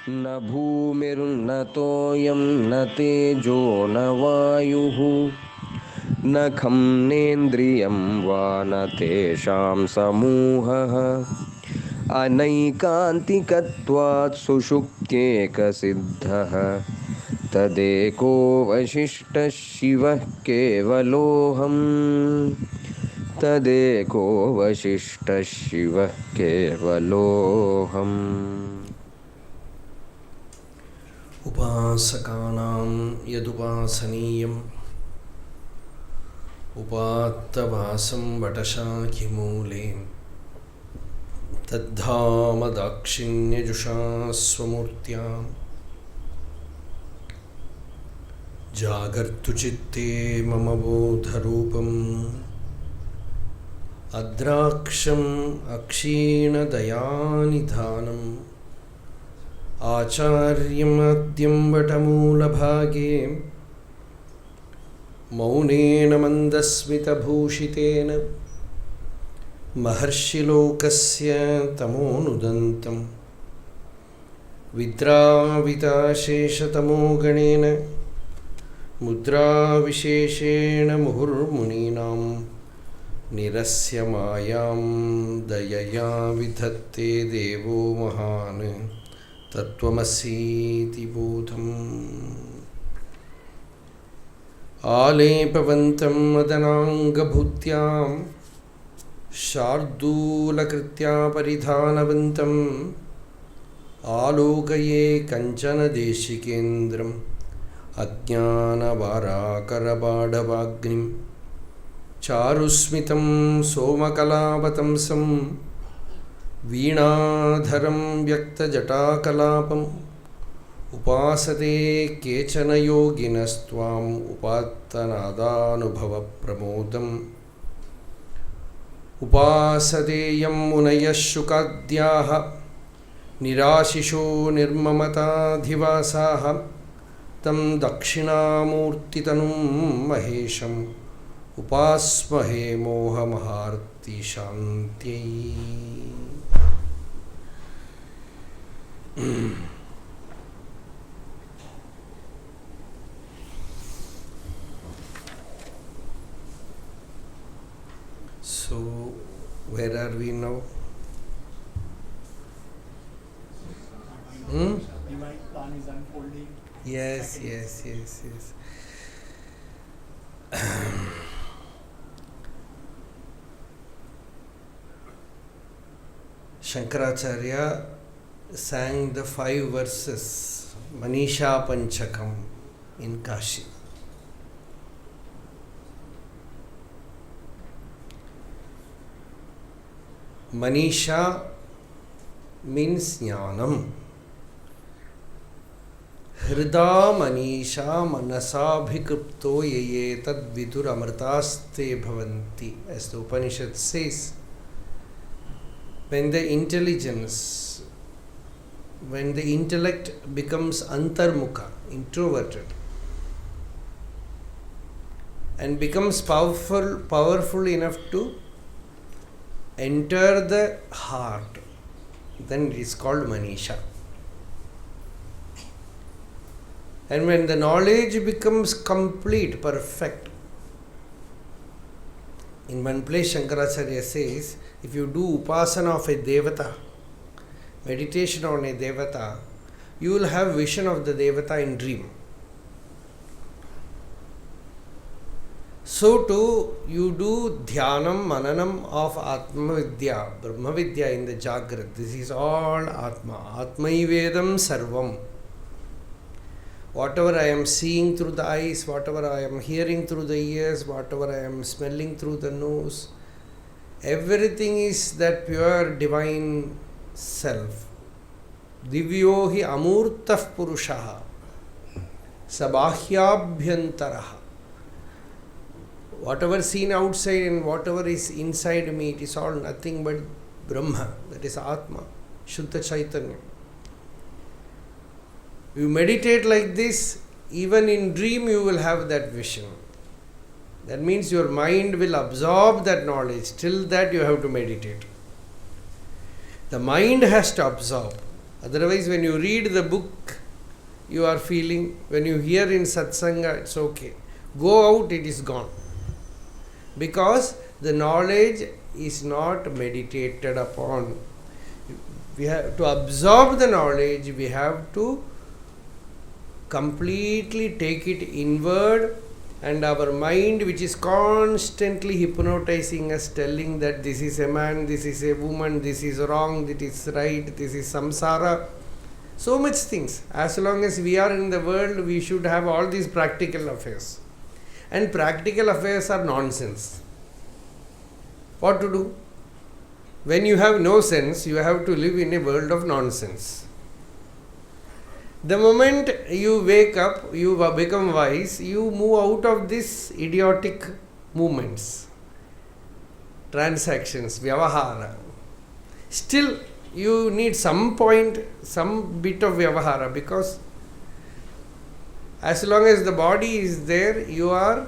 न भूमिर्न तोयं न तेजो न वायुः न खं नेन्द्रियं वा न तेषां समूहः अनैकान्तिकत्वात् सुषुप्त्येकसिद्धः तदेको वशिष्ठः शिवः केवलोऽहम् तदेको वशिष्ठः शिवः केवलोऽहम्। उपासकानां यदुपासनीयम् उपात्तवासं वटशाखिमूले तद्धाम दाक्षिण्यजुषा स्वमूर्त्याम् जागर्तु चित्ते मम बोधरूपम् अद्राक्षम् अक्षीणदयानिधानम् आचार्यमद्यं वटमूलभागे मौनेन मन्दस्मितभूषितेन महर्षिलोकस्य तमोनुदन्तं विद्राविताशेषतमो गणेन मुद्राविशेषेण मुहुर्मुनीनां निरस्य मायां दयया विधत्ते देवो महान् तत्त्वमसीति बोधम् आलेपवन्तं मदनाङ्गभूत्यां शार्दूलकृत्या परिधानवन्तम् आलोकये कञ्चन देशिकेन्द्रम् अज्ञानवाराकरबाढवाग्निं चारुस्मितं सोमकलावतंसं वीणाधरं व्यक्तजटाकलापम् उपासते केचन योगिनस्त्वाम् उपात्तनादानुभवप्रमोदम् उपासते यं मुनयः शुकाद्याः निराशिषो निर्ममताधिवासाः तं दक्षिणामूर्तितनुं महेशम् उपास्महे मोहमहार्तिशान्त्यै। So, where are we now? Divine plan is unfolding. Yes. Sankaracharya sang the 5 verses Manīshā-pañchakam in Kashi. Manīshā means jnanam. Hrida Manīshā manasabhikripto yeye tad vidur amritaste bhavanti. As the Upanishad says, when the intellect becomes antarmukha, introverted, and becomes powerful enough to enter the heart, then it is called Manīshā. And when the knowledge becomes complete, perfect, in one place Sankaracharya says, if you do upasana of a devata, meditation on a devata, you will have vision of the devata in dream. So too, you do dhyanam, mananam of Atma Vidya, Brahma Vidya in the Jagrat. This is all Atma. Atmaivedam sarvam. Whatever I am seeing through the eyes, whatever I am hearing through the ears, whatever I am smelling through the nose, everything is that pure divine self. Divyo hi amurtah purushaha sabahyabhyantaraha. Whatever seen outside and whatever is inside me, it is all nothing but Brahma, that is Atma, Shuddha Chaitanya. You meditate like this, even in dream you will have that vision. That means your mind will absorb that knowledge. Till that you have to meditate. The mind has to absorb. Otherwise, when you read the book, you are feeling, when you hear in Satsanga, it's okay. Go out, it is gone. Because the knowledge is not meditated upon. We have to absorb the knowledge, we have to completely take it inward, and our mind, which is constantly hypnotizing us, telling that this is a man, this is a woman, this is wrong, this is right, this is samsara. So much things. As long as we are in the world, we should have all these practical affairs. And practical affairs are nonsense. What to do? When you have no sense, you have to live in a world of nonsense. The moment you wake up, you become wise, you move out of these idiotic movements, transactions, vyavahara. Still, you need some point, some bit of vyavahara, because as long as the body is there, you are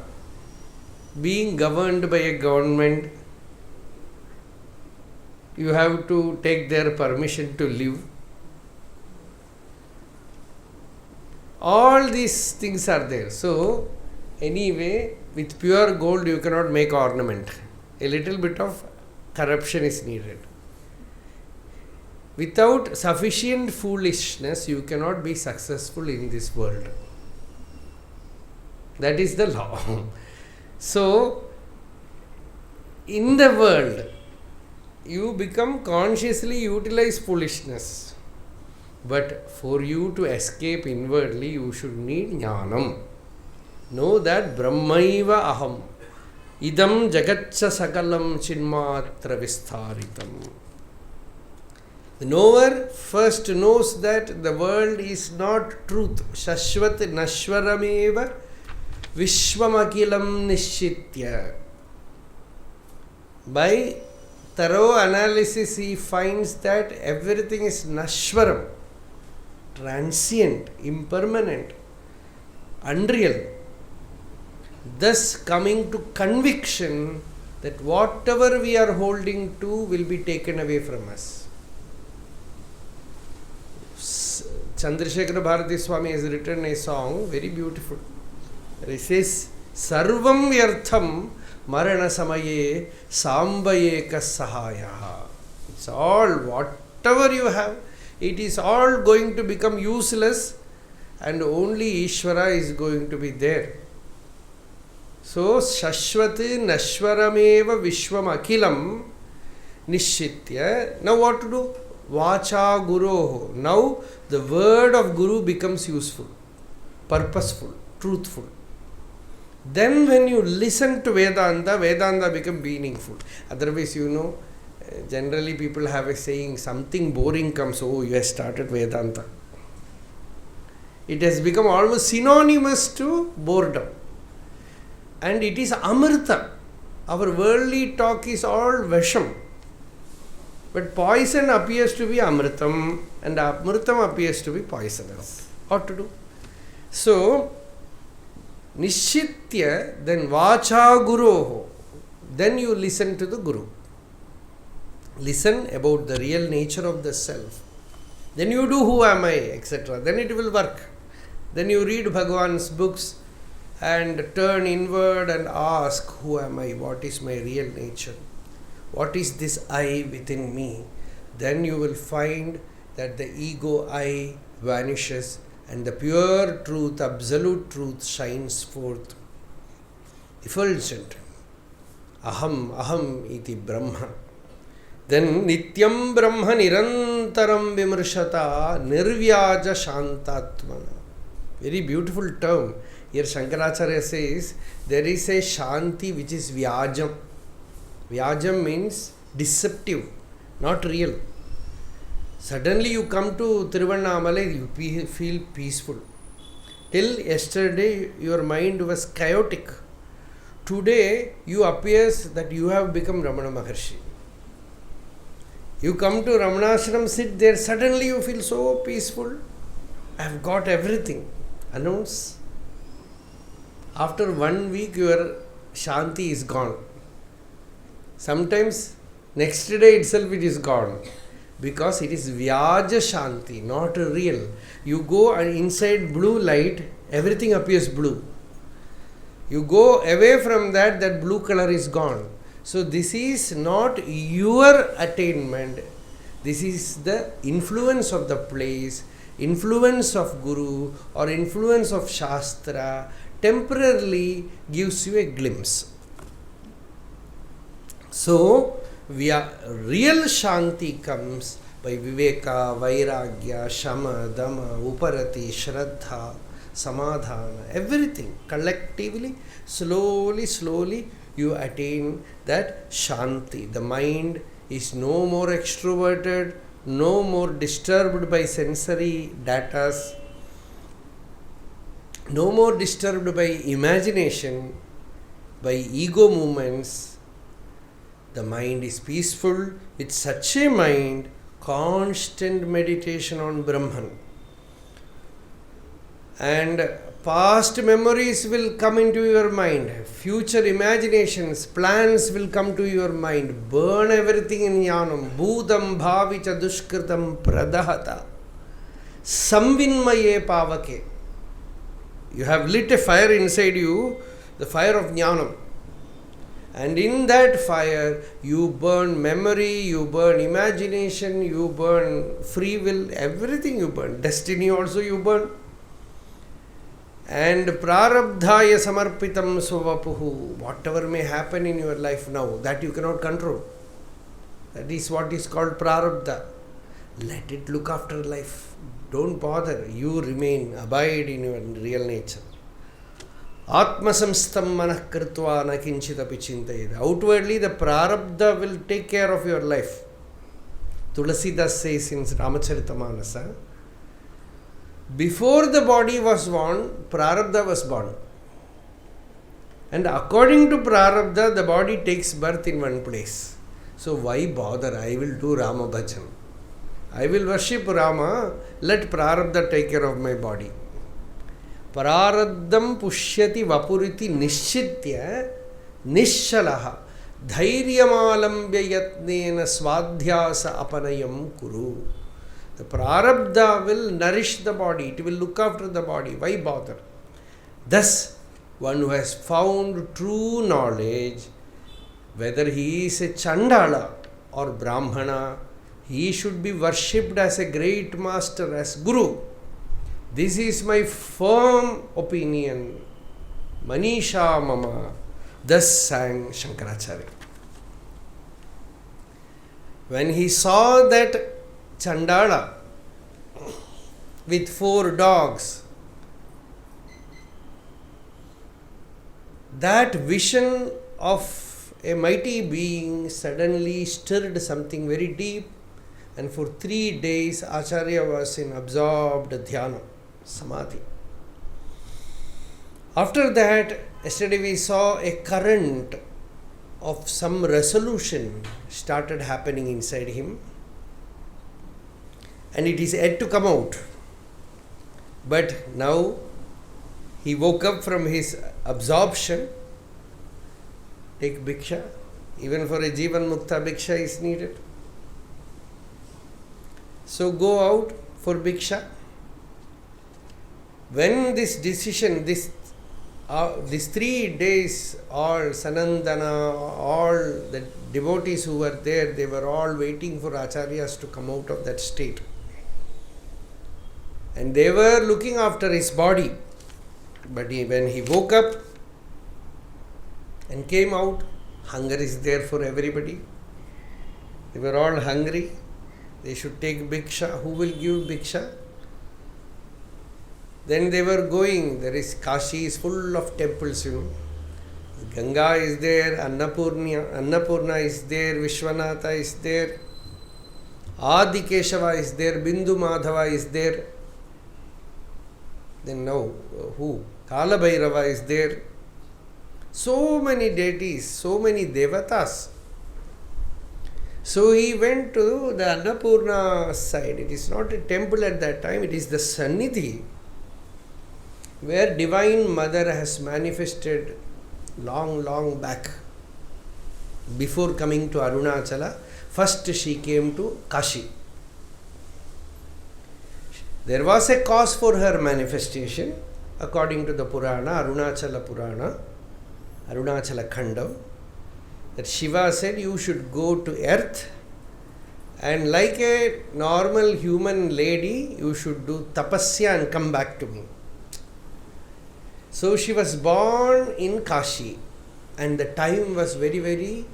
being governed by a government. You have to take their permission to live. All these things are there. So, anyway, with pure gold you cannot make ornament. A little bit of corruption is needed. Without sufficient foolishness, you cannot be successful in this world. That is the law. So, in the world, you become consciously utilize foolishness. But for you to escape inwardly, you should need jnanam. Know that Brahmaiva aham. Idam jagatcha sakalam chinmatra vistharitam. The knower first knows that the world is not truth. Shashvat nashwarameva vishwamakilam nishchitya. By thorough analysis, he finds that everything is nashwaram, transient, impermanent, unreal. Thus coming to conviction that whatever we are holding to will be taken away from us. Chandrasekhara Bharati Swami has written a song, very beautiful. It says, Sarvam Vyartham Marana Samaye Sambayeka Sahayaha. It's all, whatever you have, it is all going to become useless, and only Ishvara is going to be there. So, Shashvati Nashwarameva Vishwam Akilam Nishchitya. Now what to do? Vacha Guroho. Now the word of Guru becomes useful, purposeful, truthful. Then when you listen to Vedanta, Vedanta becomes meaningful. Otherwise, generally people have a saying, something boring comes, oh, you have started Vedanta. It has become almost synonymous to boredom. And it is Amrita. Our worldly talk is all Vasham. But poison appears to be Amritam, and Amritam appears to be poisonous. What to do? So, Nishchitya, then Vacha Guroho. Then you listen to the Guru. Listen about the real nature of the self. Then you do who am I, etc. Then it will work. Then you read Bhagavan's books and turn inward and ask, who am I? What is my real nature? What is this I within me? Then you will find that the ego I vanishes and the pure truth, absolute truth shines forth. Effulgent. Aham, aham iti Brahma. Then Nityam Brahma Nirantaram Vimrshata Nirvyaja Shantatmana. Very beautiful term. Here Sankaracharya says there is a Shanti which is Vyajam. Vyajam means deceptive, not real. Suddenly you come to Tiruvannamalai, you feel peaceful. Till yesterday your mind was chaotic. Today you appears that you have become Ramana Maharshi. You come to Ramanashram, sit there, suddenly you feel so peaceful. I have got everything. Announce. After 1 week your Shanti is gone. Sometimes next day itself it is gone. because it is Vyaja Shanti, not real. You go and inside blue light, everything appears blue. You go away from that, that blue color is gone. So this is not your attainment. This is the influence of the place, influence of Guru or influence of Shastra temporarily gives you a glimpse. So, real Shanti comes by Viveka, Vairagya, Shama, Dama, Uparati, Shraddha, Samadhana, everything. Collectively, slowly, you attain that Shanti. The mind is no more extroverted, no more disturbed by sensory datas, no more disturbed by imagination, by ego movements. The mind is peaceful. With such a mind, constant meditation on Brahman. And past memories will come into your mind. Future imaginations, plans will come to your mind. Burn everything in jnanam. Bhūtam bhavicha dushkritam pradahata. Samvinmaye pavake. You have lit a fire inside you, the fire of jnanam. And in that fire, you burn memory, you burn imagination, you burn free will, everything you burn. Destiny also you burn. And prarabdhaya samarpitam savapuhu. Whatever may happen in your life now, that you cannot control. That is what is called prarabdha. Let it look after life. Don't bother. You remain, abide in your real nature. Atmasamstam manah kritva na kinchitapi chintayed. Outwardly, the prarabdha will take care of your life. Tulasidas says in Ramanacharanatirtha, before the body was born, prarabdha was born. And according to prarabdha, the body takes birth in one place. So why bother? I will do Rama bhajan. I will worship Rama. Let prarabdha take care of my body. Praraddam pushyati vapuriti nishchitya nishalaha dhairyamaalambya yatnena swadhyasa apanayam kuru. The prarabdha will nourish the body. It will look after the body. Why bother? Thus, one who has found true knowledge, whether he is a Chandala or Brahmana, he should be worshipped as a great master, as Guru. This is my firm opinion. Manīshā mama. Thus sang Sankaracharya. When he saw that Chandala with 4 dogs, that vision of a mighty being suddenly stirred something very deep, and for 3 days Acharya was in absorbed dhyana, samadhi. After that, yesterday we saw a current of some resolution started happening inside him, and it is yet to come out. But now he woke up from his absorption. Take bhiksha. Even for a Jivan Mukta, bhiksha is needed. So go out for bhiksha. When this decision, these 3 days, all Sanandana, all the devotees who were there, they were all waiting for Acharyas to come out of that state. And they were looking after his body. But when he woke up and came out, hunger is there for everybody. They were all hungry. They should take bhiksha. Who will give bhiksha? Then they were going. There is Kashi is full of temples, Ganga is there, Annapūrṇā is there, Vishwanatha is there, Adi Keshava is there, Bindu Madhava is there. Then now, who? Kala Bhairava is there. So many deities, so many devatas. So he went to the Annapūrṇā side. It is not a temple at that time, it is the Sannidhi, where Divine Mother has manifested long back. Before coming to Arunachala, first she came to Kashi. There was a cause for her manifestation, according to the Purana, Arunachala Purana, Arunachala Khandam, that Shiva said, you should go to earth and like a normal human lady, you should do tapasya and come back to me. So she was born in Kashi, and the time was very, very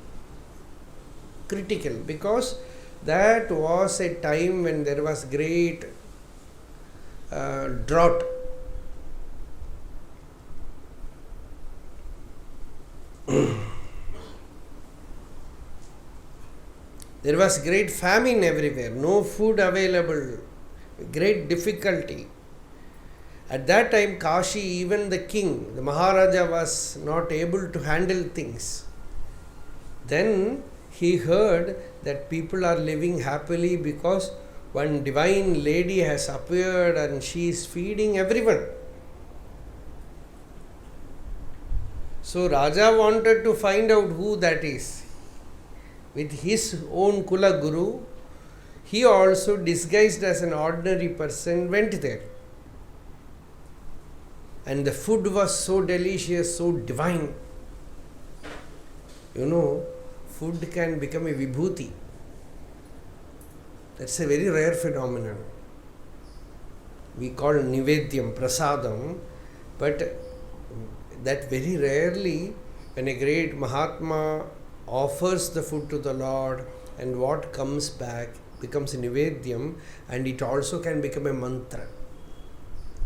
critical, because that was a time when there was great drought. There was great famine everywhere, no food available, great difficulty. At that time, Kashi, even the king, the Maharaja, was not able to handle things. Then he heard that people are living happily because one divine lady has appeared and she is feeding everyone. So Raja wanted to find out who that is. With his own Kula Guru, he also, disguised as an ordinary person, went there. And the food was so delicious, so divine. You know, food can become a vibhuti. That's a very rare phenomenon. We call nivedyam, prasadam, but that very rarely, when a great Mahatma offers the food to the Lord, and what comes back becomes nivedyam, and it also can become a mantra.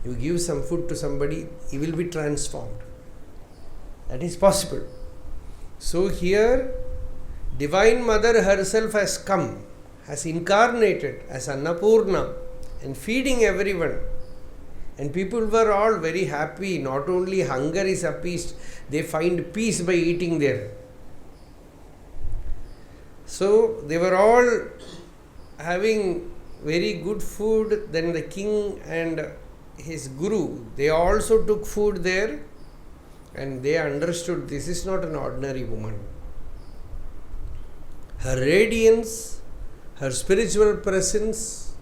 You give some food to somebody, he will be transformed. That is possible. So here, Divine Mother herself has come, has incarnated as Annapūrṇā and feeding everyone. And people were all very happy. Not only hunger is appeased, they find peace by eating there. So they were all having very good food. Then the king and his guru, they also took food there, and they understood this is not an ordinary woman. Her radiance, her spiritual presence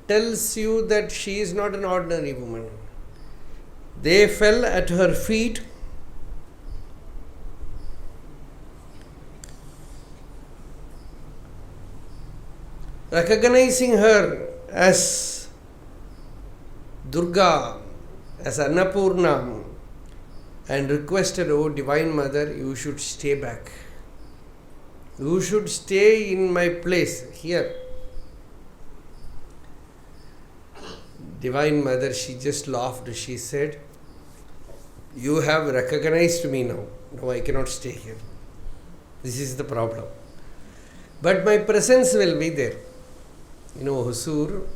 tells you that she is not an ordinary woman. They fell at her feet. Recognizing her as Durga, as Annapūrṇā, and requested, "Oh Divine Mother, you should stay back. You should stay in my place here." Divine Mother, she just laughed. She said, "You have recognized me now. No, I cannot stay here. This is the problem. But my presence will be there." You know, Hosur,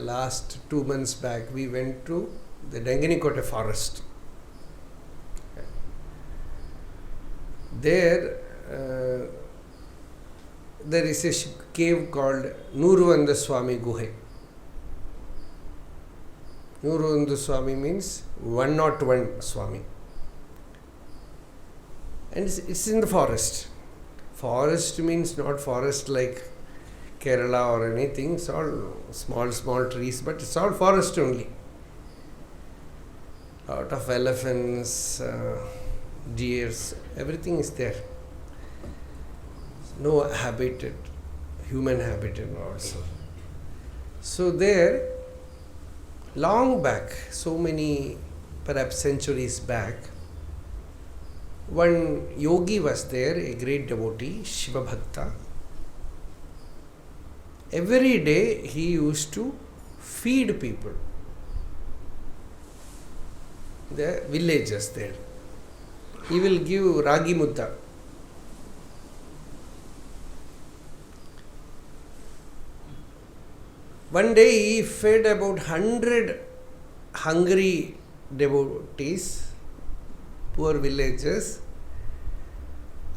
last 2 months back, we went to the Denganikote forest. There is a cave called Tiruvannamalai Swami Guhe. Tiruvannamalai Swami means 101 Swami. And it's in the forest. Forest means not forest like Kerala or anything. It's all small trees, but it's all forest only. A lot of elephants, deers, everything is there. No habitat, human habitat also. So there, long back, so many, perhaps centuries back, one yogi was there, a great devotee, Shiva Bhakta. Every day he used to feed people, the villagers there. He will give ragi mutta. One day he fed about 100 hungry devotees, poor villagers,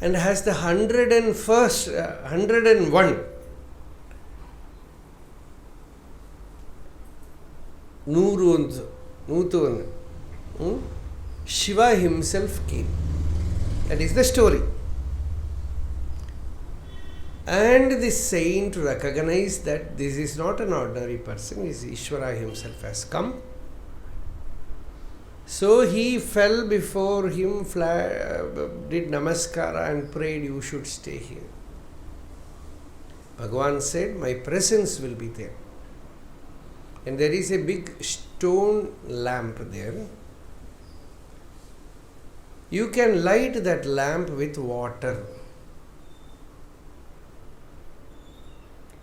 and has the 101 Nūtun. Shiva himself came. That is the story. And this saint recognized that this is not an ordinary person, is Ishvara himself has come. So he fell before him, did namaskara and prayed, you should stay here. Bhagavan said, my presence will be there. And there is a big stone lamp there. You can light that lamp with water.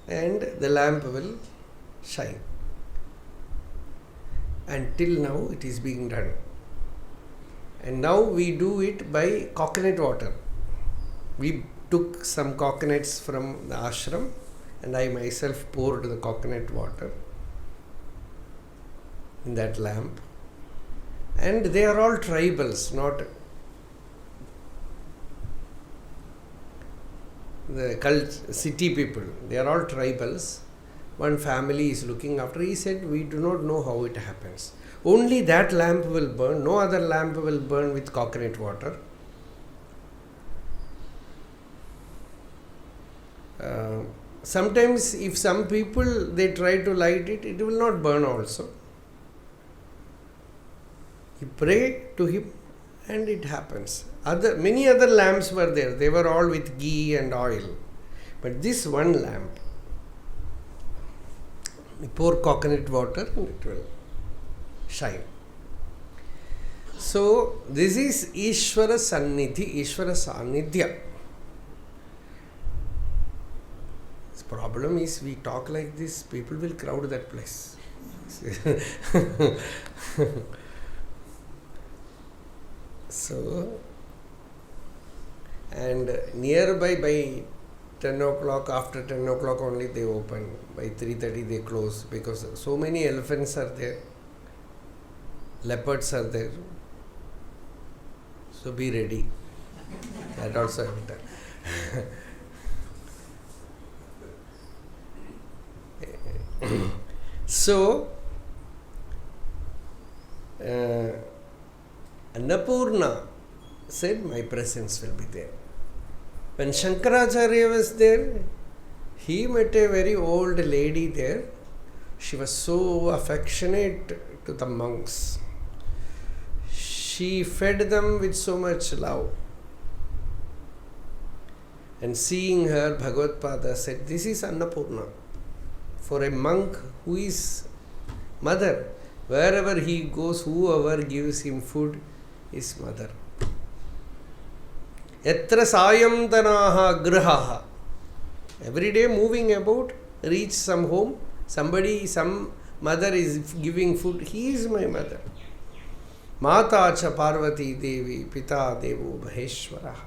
And the lamp will shine. And till now it is being done. And now we do it by coconut water. We took some coconuts from the ashram and I myself poured the coconut water in that lamp. And they are all tribals, not the city people. They are all tribals. One family is looking after. He said, we do not know how it happens. Only that lamp will burn. No other lamp will burn with coconut water. Sometimes if some people, they try to light it, it will not burn also. You pray to him and it happens. Many other lamps were there. They were all with ghee and oil. But this one lamp, you pour coconut water and it will shine. So, this is Ishvara Sannidhi, Ishvara Sannidhya. The problem is, we talk like this, people will crowd that place. So, and nearby by 10 o'clock, after 10 o'clock only they open. By 3:30 they close because so many elephants are there, leopards are there. So be ready. That also I have done. So, Annapūrṇā said, my presence will be there. When Sankaracharya was there, he met a very old lady there. She was so affectionate to the monks. She fed them with so much love. And seeing her, Bhagavad-pada said, this is Annapūrṇā. For a monk who is mother, wherever he goes, whoever gives him food is mother. Yatra sayamtanaha grihaha. Every day moving about, reach some home, some mother is giving food, he is my mother. Mata cha Parvati Devi, Pita Devo Maheshwaraha.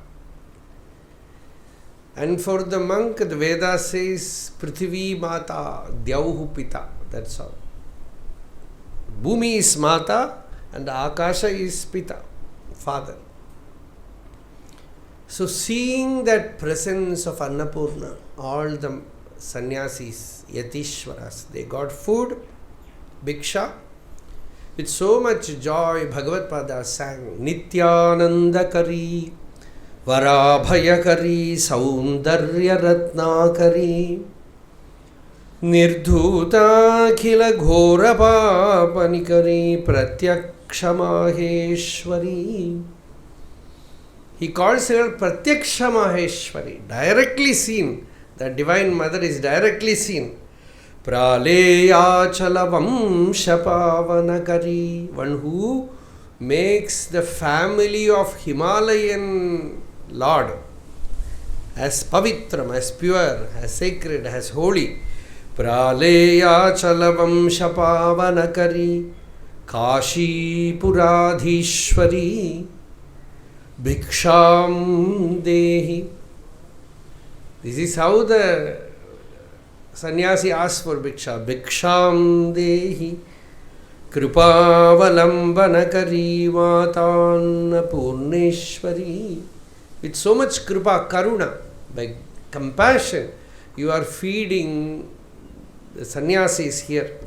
And for the monk, the Veda says, Prithvi Mata, Dyauhu Pita. That's all. Bhumi is Mata and Akasha is Pita, father. So seeing that presence of Annapūrṇā, all the sannyasis, yatishwaras, they got food, bhiksha. With so much joy, Bhagavad-pada sang, Nityanandakari, Varabhayakari, Saundarya Ratnakari, Nirdhuta Khila Ghora Papanikari, Pratyaksha Maheshwari. He calls her Pratyaksha Maheshwari, directly seen. The Divine Mother is directly seen. Praleya Chalavam Shapavanakari, one who makes the family of Himalayan Lord as pavitram, as pure, as sacred, as holy. Praleya Chalavam Shapavanakari, Kashi Puradhishwari, Bhiksham Dehi. This is how the sannyasi asks for bhiksha. Bhiksham Dehi, Kripavalambanakari Annapūrṇeshwari. With so much kripa, karuna, by compassion, you are feeding the sannyasis here.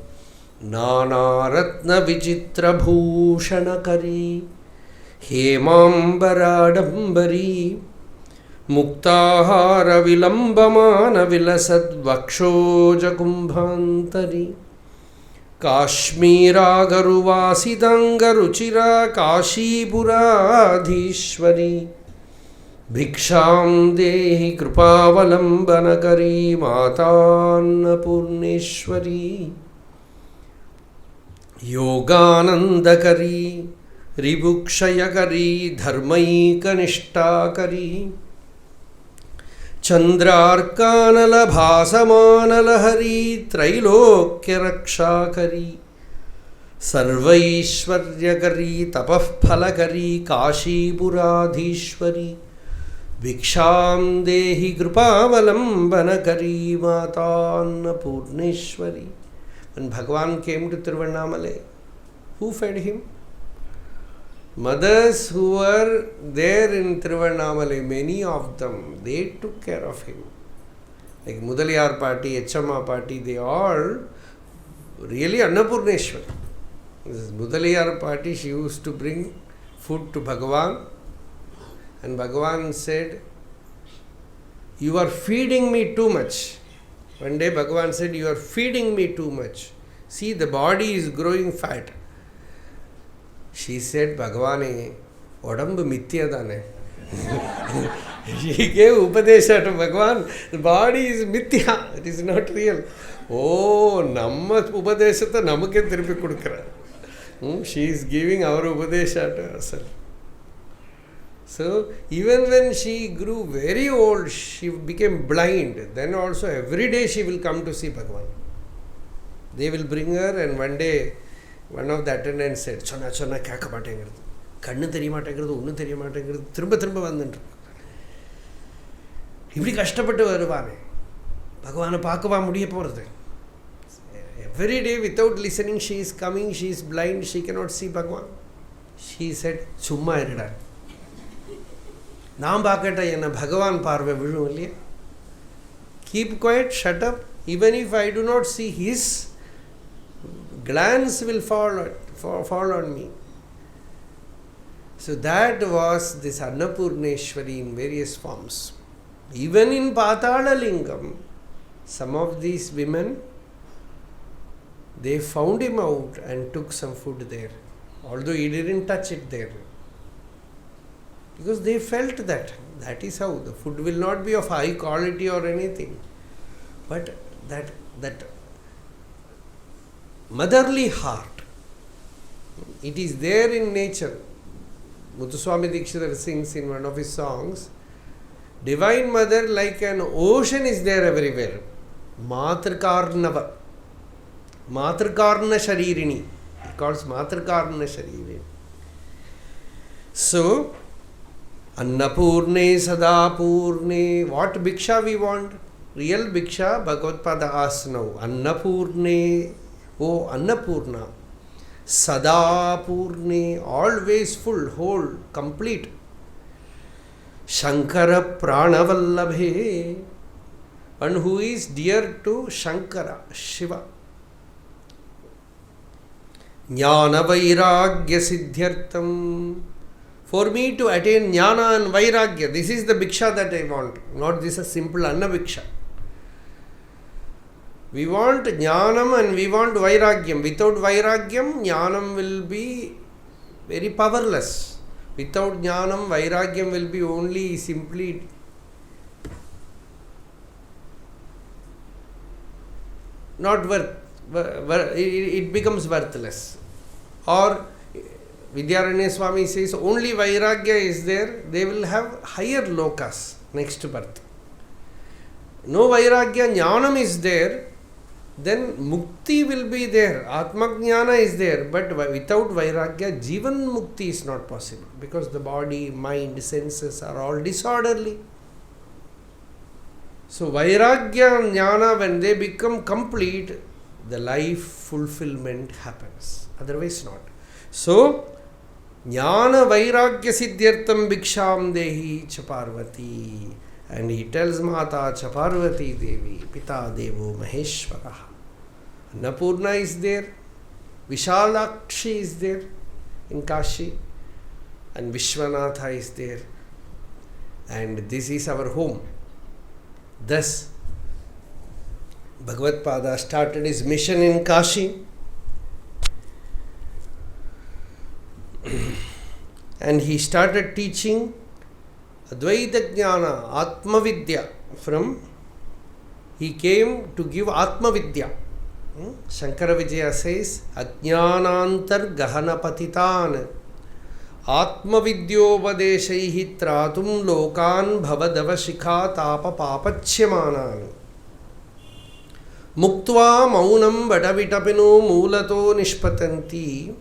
Nana Ratna Vichitra Bhushanakari, Hemambaradambari, Muktahara vilambamana vilasad vakshoja kumbhantari Kashmira garuvasitanga ruchira Kashipuradhishwari Bhiksham dehi krupavalambanakari Mata Annapūrṇeshwari Yoganandakari Ribukshayakari Dharmaikanishtakari Chandrarkanala Bhasamanalahari Trailokya Rakshakari Sarvaishwaryakari Tapaphalakari Kashipuradhishwari Bhiksham dehi krupavalambanakari Mata Annapūrṇeshwari. When Bhagavan came to Tiruvannamalai, who fed him? Mothers who were there in Tiruvannamalai, many of them, they took care of him. Like Mudaliyar party, Echamma party, they all really Annapūrṇeshwari. This Mudaliyar party, she used to bring food to Bhagavan, and Bhagavan said, "You are feeding me too much." One day Bhagavan said, "You are feeding me too much. See, the body is growing fat." She said, "Bhagavane, odambu mithya dane." She gave Upadeśa to Bhagavan. The body is mithya. It is not real. Oh, namma Upadeśata namakke thirupi kudukra. She is giving our Upadeśa to herself. So, even when she grew very old, she became blind. Then also every day she will come to see Bhagavan. They will bring her, and one day one of the attendants said, "Chonna chonna kaka matengirudhu. Kannu theriya matengirudhu, onnu theriya matengirudhu, thirumba thirumba vandundru. Ipdi kashtapattu varuvane. Bhagavana paakava mudiya poradhu." Every day without listening she is coming, she is blind, she cannot see Bhagavan. She said, "Summa irida. Naam paakata enna Bhagavan parve vizhum illaya. Keep quiet, shut up. Even if I do not see his glance will fall on me." So that was this Annapūrṇeshwari in various forms. Even in Patala Lingam, some of these women, they found him out and took some food there, although he didn't touch it there. Because they felt that is how the food will not be of high quality or anything, but that motherly heart, it is there in nature. Muthuswami Dikshidhar sings in one of his songs, Divine Mother like an ocean is there everywhere. Matrakarnava, Matrakarna Sharirini, he calls Matrakarna Sharirini. So Annapūrṇe Sadapūrṇe, what bhiksha we want? Real bhiksha, Bhagavad-pada asks now. Annapūrṇe, O Annapūrṇa, Sadapūrṇe, always full, whole, complete. Sankaracharya, one who is dear to Shankara, Shiva. Jnana Vairagya Siddhyartham. For me to attain Jnana and Vairagya, this is the bhiksha that I want, not this a simple Anna bhiksha. We want Jnanam and we want Vairagyam. Without Vairagyam, Jnanam will be very powerless. Without Jnanam, Vairagyam will be only simply not worth, it becomes worthless. Or Vidyaranya Swami says only Vairagya is there, they will have higher lokas next birth. No Vairagya, Jnanam is there, then Mukti will be there, Atmajnana is there, but without Vairagya, Jivan Mukti is not possible because the body, mind, senses are all disorderly. So Vairagya and Jnana, when they become complete, the life fulfillment happens, otherwise not. So, Jnana Vairagya Siddhyartham Bhiksham Dehi cha Parvati. And he tells Mata cha Parvati Devi, Pita Devo Maheshwara. Annapūrṇa is there, Vishalakshi is there in Kashi, and Vishwanatha is there. and this is our home. Thus, Bhagavad Pada started his mission in Kashi, and he started teaching Advaita Jnana, Atma Vidya. He came to give Atma Vidya. Shankara Vijaya says, Ajnanantar Gahana Patitan Atma Vidyopodeshaihi Tratum Lokan Bhavadava Shikha Tapa Papachyamanan Muktva Maunam Vadavitapino Mulato Nishpatanti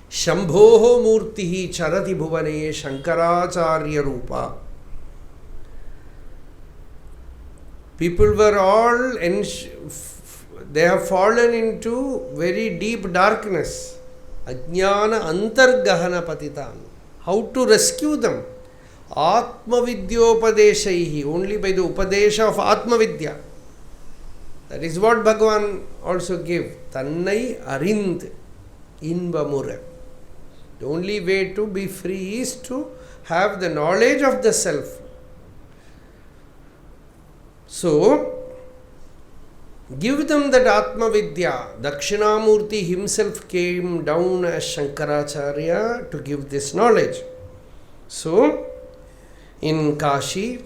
Shambhoho Murtihi Charati Bhuvane Sankaracharya Rupa. People were all, they have fallen into very deep darkness. Ajnana antargahana patitan. How to rescue them? Atma Vidyopodeshaihi, only by the Upadeśa of Atma Vidya. That is what Bhagavan also gave. Tannai arind inbamura. The only way to be free is to have the knowledge of the self. So, give them that Atma Vidya. Dakshinamurti himself came down as Sankaracharya to give this knowledge. So, in Kashi,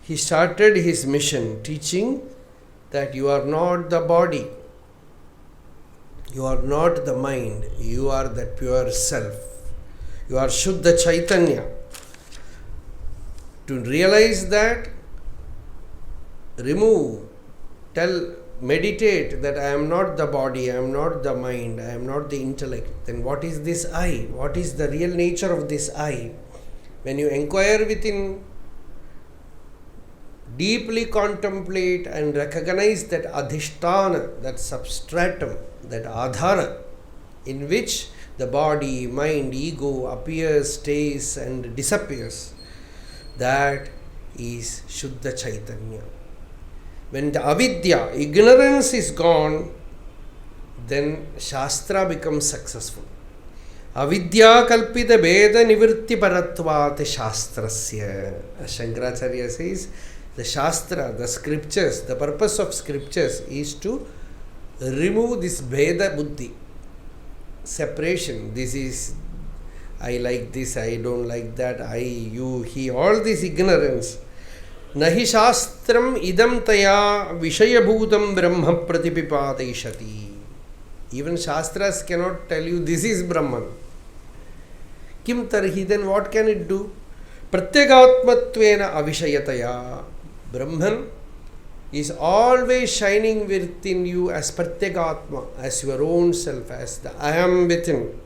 he started his mission teaching that you are not the body, you are not the mind, you are that pure self. You are Shuddha Chaitanya. To realize that, remove, meditate that I am not the body, I am not the mind, I am not the intellect. Then what is this I? What is the real nature of this I? When you inquire within, deeply contemplate and recognize that adhisthana, that substratum, that adhara, in which the body, mind, ego appears, stays and disappears, that is Shuddha Chaitanya. When the avidya, ignorance is gone, then Shastra becomes successful. Avidya kalpita beda nivritti paratvat shastrasya. As Shankaracharya says, the Shastra, the scriptures, the purpose of scriptures is to remove this Bheda Buddhi, separation. This is, I like this, I don't like that, I, you, he, all this ignorance. Nahi Shastram idam taya vishayabhutam brahma pratipipadeshati. Even Shastras cannot tell you this is Brahman. Kim tarhi, then what can it do? Pratyagatmatvena avishayataya. Brahman is always shining within you as Pratyagatma, as your own self, as the I am within.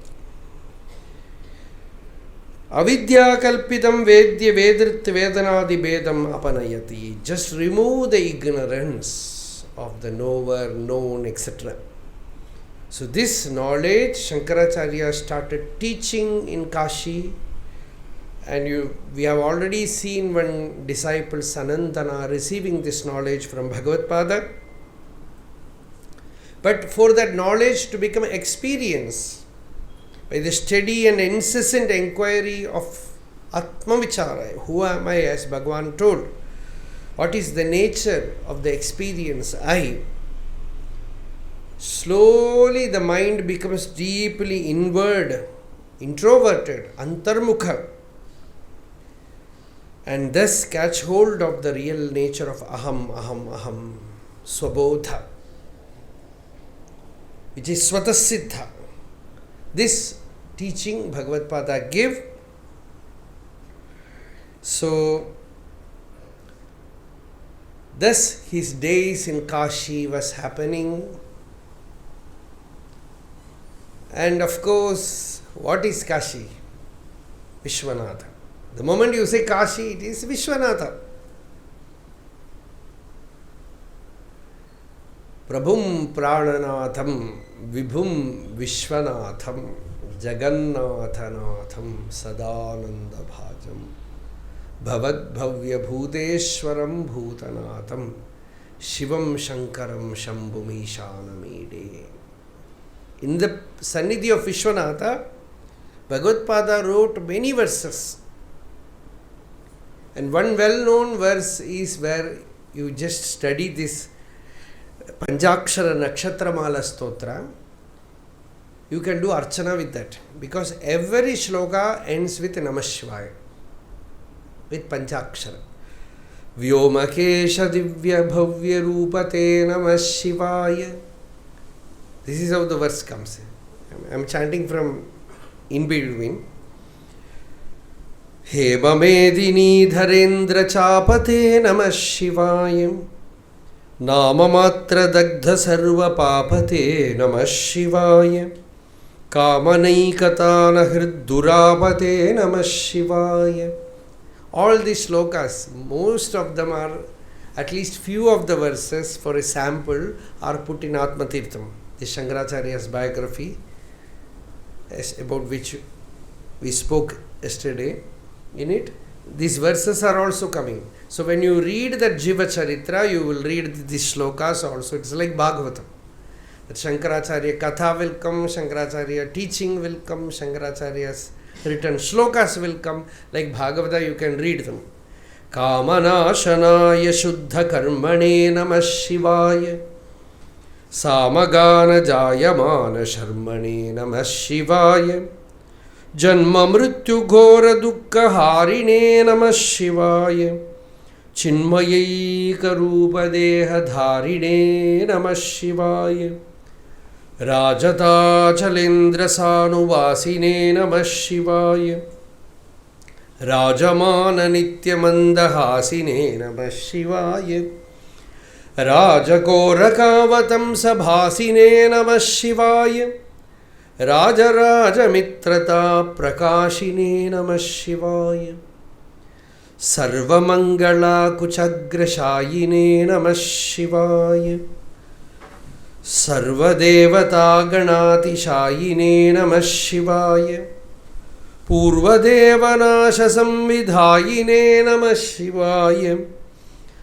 Avidya kalpitam vedya vedrit vedanadi vedam apanayati. Just remove the ignorance of the knower, known, etc. So this knowledge Shankaracharya started teaching in Kashi, and we have already seen one disciple Sanandana receiving this knowledge from Bhagavad Pada. But for that knowledge to become experience, by the steady and incessant inquiry of Atma Vichara, who am I, as Bhagavan told, what is the nature of the experience I? Slowly the mind becomes deeply inward, introverted, antarmukha, and thus catch hold of the real nature of aham, aham, aham, swabodha, which is swatasiddha. This teaching Bhagavad Pada gave. So, thus his days in Kashi was happening. And of course, what is Kashi? Vishwanatha. The moment you say Kashi, it is Vishwanatha. Prabhum Prananatham Vibhum Vishwanatham Jagannatanatham Sadananda Bhajam Bhavad Bhavya Bhuteshwaram Bhutanatham Shivam Shankaram Shambhumīśānamīde. In the Sannidhi of Vishwanatha, Bhagavad Pada wrote many verses. And one well-known verse is where you just study this Śiva-Pañchakshara-Nakshatramālā-Stotra. You can do archana with that, because every shloka ends with Namah Shivaya, with Panchakshara. Vyomakesha divya bhavya rupate Namah Shivaya. This is how the verse comes. I am chanting from in between. Hemamedini dharendra chapate Namah Shivaya. Namamatra dagdha sarva papate Namah Shivaya. Kamanaikatana hriddurapate Namah Shivaya. All these slokas, most of them are, at least few of the verses for a sample are put in Atmatirtham, the Sankaracharya's biography, about which we spoke yesterday. In it, these verses are also coming. So when you read that Jiva Charitra, you will read these slokas also. It's like Bhagavatam. That Sankaracharya Katha will come, Sankaracharya teaching will come, Sankaracharya's written shlokas will come. Like Bhagavata, you can read them. Kamanāshanāya Shuddha Karmane Namah Shivaya. Samagana Jayamana Sharmane Namah Shivaya. Janma Mrityu Ghora Dukkha Harine Namah Shivaya. Chinmayika Rupa Deha Dharine Namah Shivaya. Rajata Chalendra Sanuvasine Namah Shivaya. Rajamana Nityamandahasine Namah Shivaya. Rajakorakavatam Sabhasine Namah Shivaya. Raja Mitrata Prakashine Namah Shivaya. Sarvamangala Kuchagrashayine Namah Shivaya. Sarvadevata Ganatishayine Namah Shivaya. Purvadevanasha Samvidhayine Namah Shivaya.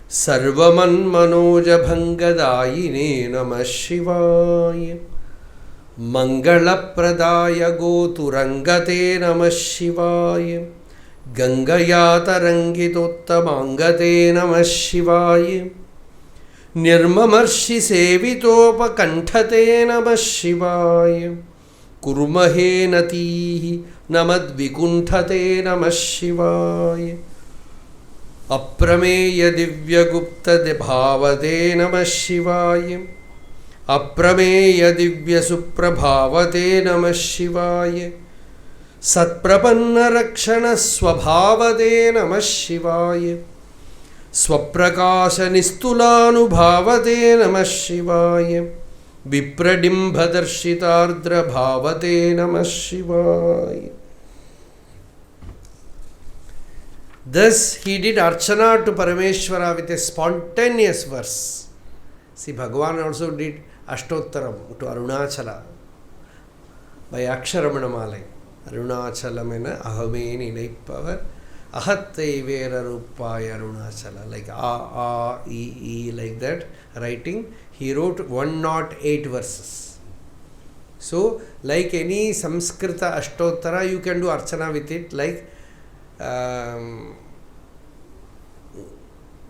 Sarvamanmanoja Bhangadayine Namah Shivaya. Mangala Pradaya Goturangate Namah Shivaya. Gangayata Rangitottamangate Namah Shivaya. Nirmamarshi Sevitopa Kanthate Namah Shivaya. Kurmahe Natihi Namadvikunthate Namah Shivaya. Aprameya Divya Gupta Debhavate Namah Shivaya. Aprameya Divya Suprabhavate Namah Shivaya. Satprapanna Rakshana Swabhavate Namah Shivaya. Swaprakasha Nistulanubhavate Namah Shivaya. Vipradimbadarshitardra Bhavate Namah Shivaya. Thus he did archana to Parameshwara with a spontaneous verse. See, Bhagavan also did Ashtottaram to Arunachala by Aksharamanammalai. Arunachalamena ahameni naipavar ahatte vera rupaya Arunachala. Like E, like that writing. He wrote 108 verses. So, like any Samskrita Ashtottara, you can do archana with it. Like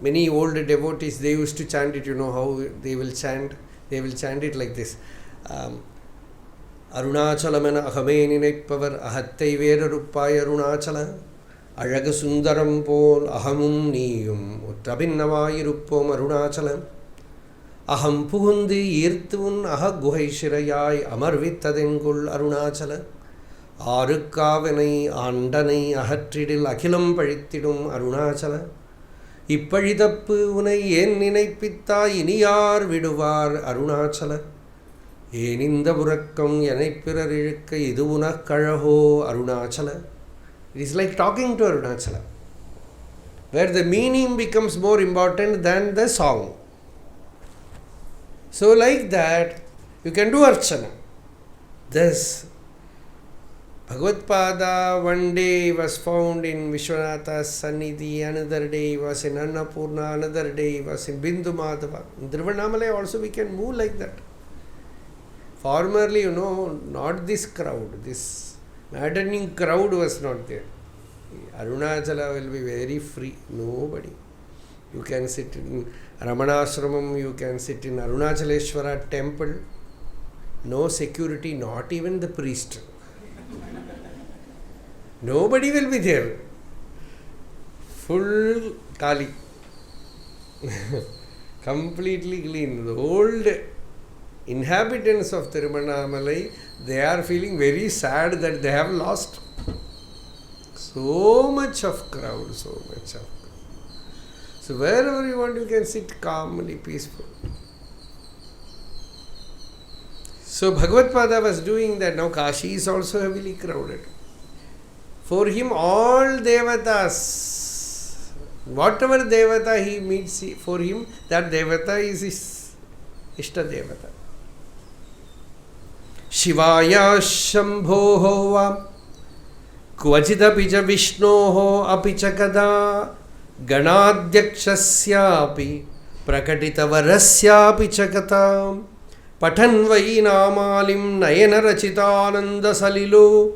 many old devotees, they used to chant it. You know how they will chant? They will chant it like this. Arunachalamena ahameni naipavar ahatte vera rupaya Arunachala. Alaga sundaram pol ahamum niyum uttabinnavayi ruppom Arunachalam. Aham puhundi irthun aha guhaishirayai amarvittadengul Arunachala. Arukkavanai andanai ahattridil akhilam pazhittidum Arunachala. Ippazhithappu unai yen ninaippittai iniyar viduvar Arunachala. Yeninda burakkam yanaipirar izhukka idu unak kalaho Arunachala. It is like talking to Arunachala, where the meaning becomes more important than the song. So like that, you can do archana. Thus, Bhagavad-pada one day was found in Vishwanatha's Sannidhi, another day was in Annapūrṇā, another day was in Bindu Madhava. In Tiruvannamalai also we can move like that. Formerly, not this crowd, this maddening crowd was not there. Arunachala will be very free. Nobody. You can sit in Ramanashramam, you can sit in Arunachaleshwara temple. No security, not even the priest. Nobody will be there. Full Kali. Completely clean. The old inhabitants of Tiruvannamalai, they are feeling very sad that they have lost. So much of crowd, so much of crowd. So wherever you want, you can sit calmly, peaceful. So Bhagavad Pada was doing that. Now Kashi is also heavily crowded. For him, all devatas, whatever devata he meets, for him, that devata is his Ishta devata. Shivaya Shambhoho va Kvachidapi cha Vishnoho api cha kada Ganadhyakshasyapi Prakatitavarasyapi cha kata Pathan vai namalim nayana rachitananda salilo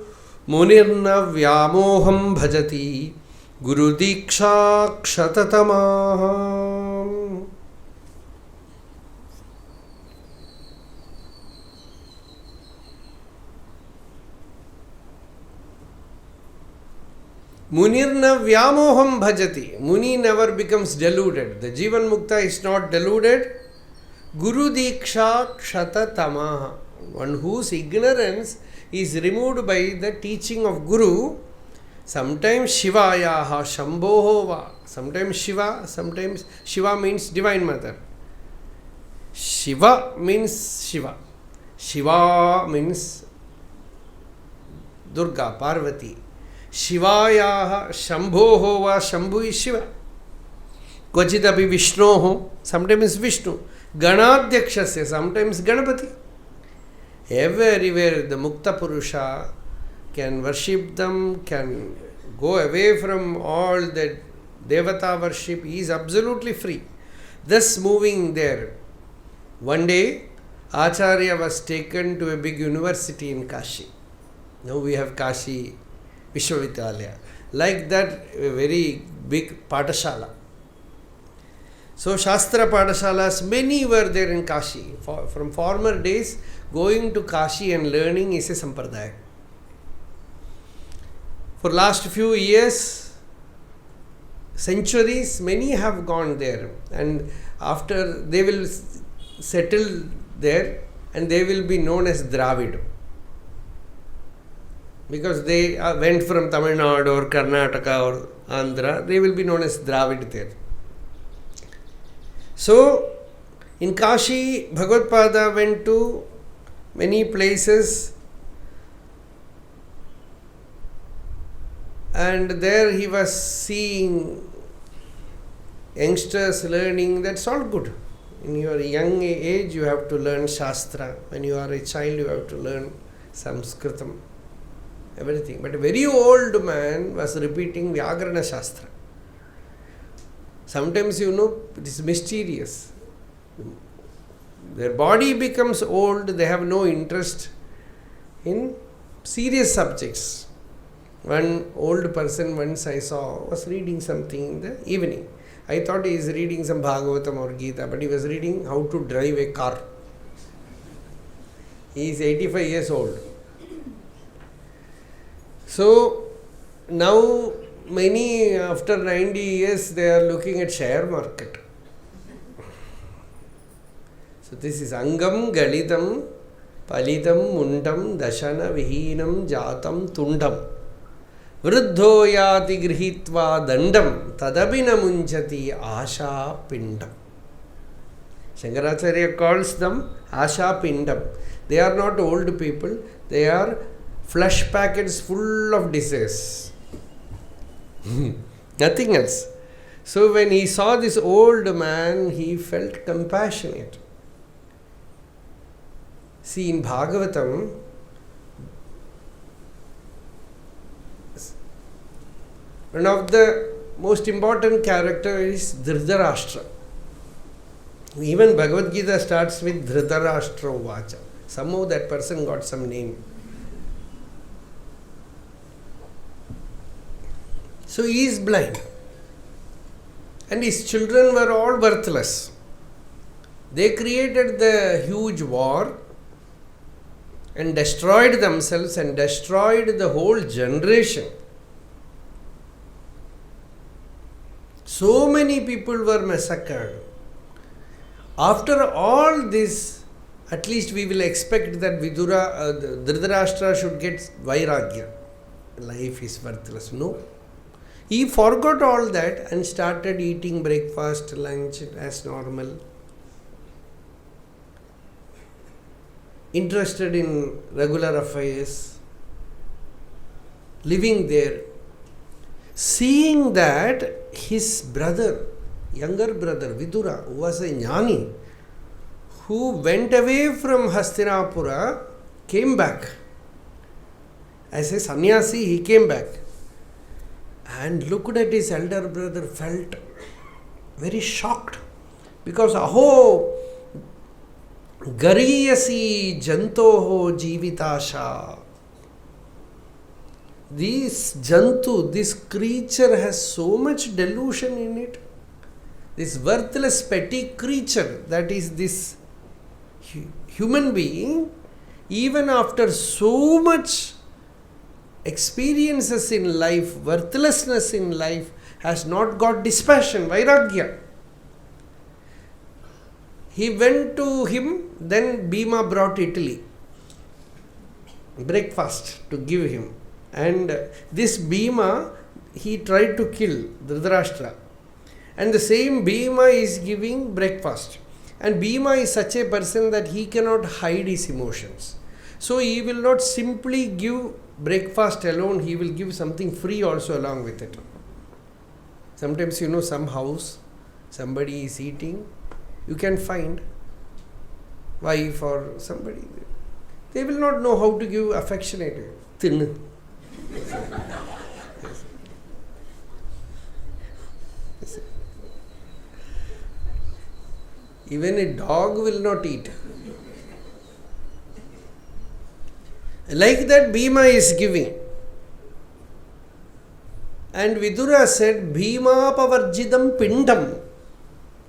Munirna vyamoham bhajati Guru Diksha Kshatatamaha. Munirna vyamoham bhajati. Muni never becomes deluded. The Jivan Mukta is not deluded. Guru Diksha Kshatatamaha. One whose ignorance is removed by the teaching of Guru. Sometimes Shivayaha, Shambhohova. Sometimes Shiva, sometimes Shiva means Divine Mother. Shiva means Shiva. Shiva means Durga, Parvati. Shivayaha, Shambhohova, Shambhu is Shiva. Kvachidapi Vishnoho, sometimes Vishnu. Ganadhyakshasya, sometimes Ganapati. Everywhere the Mukta Purusha can worship them, can go away from all that Devata worship. He is absolutely free. Thus moving there. One day, Acharya was taken to a big university in Kashi. Now we have Kashi Vishwavidyalaya. Like that, a very big Patashala. So Shastra Padashalas, many were there in Kashi. From former days, going to Kashi and learning is a sampradaya. For last few years, centuries, many have gone there. And after they will settle there and they will be known as Dravid. Because they went from Tamil Nadu or Karnataka or Andhra, they will be known as Dravid there. So, in Kashi, Bhagavad Pada went to many places and there he was seeing youngsters learning. That's all good. In your young age, you have to learn Shastra. When you are a child, you have to learn Sanskritam. Everything. But a very old man was repeating Vyakarana Shastra. Sometimes, it is mysterious. Their body becomes old, they have no interest in serious subjects. One old person once I saw was reading something in the evening. I thought he is reading some Bhagavatam or Gita, but he was reading how to drive a car. He is 85 years old. So, now many after 90 years they are looking at share market. So this is Angam Galitam Palitam Mundam Dashana Vihinam Jatam Tundam Vruddho Yati Grihitva Dandam Tadabina Munchati Asha Pindam. Sankaracharya calls them Asha Pindam. They are not old people, they are flesh packets full of disease. Nothing else. So when he saw this old man, he felt compassionate. See, in Bhagavatam, one of the most important characters is Dhritarashtra. Even Bhagavad Gita starts with Dhritarashtra Vacha. Somehow that person got some name. So he is blind. And his children were all worthless. They created the huge war and destroyed themselves and destroyed the whole generation. So many people were massacred. After all this, at least we will expect that Dhritarashtra should get Vairagya. Life is worthless. No. He forgot all that and started eating breakfast, lunch as normal. Interested in regular affairs. Living there. Seeing that his brother, younger brother Vidura, who was a jnani, who went away from Hastinapura, came back. As a sannyasi, he came back and looked at his elder brother, felt very shocked because aho gariyasi jantoho jivitasha. This jantu, this creature has so much delusion in it. This worthless petty creature, that is this human being, even after so much experiences in life, worthlessness in life, has not got dispassion, vairagya. He went to him, then Bhima brought Italy, breakfast to give him. And this Bhima, he tried to kill Dhritarashtra. And the same Bhima is giving breakfast. And Bhima is such a person that he cannot hide his emotions. So he will not simply give breakfast alone, he will give something free also along with it. Sometimes some house, somebody is eating, you can find wife or somebody. They will not know how to give affectionate. Thin. Even a dog will not eat. Like that Bhima is giving. And Vidura said, Bhima pavarjidam pindam.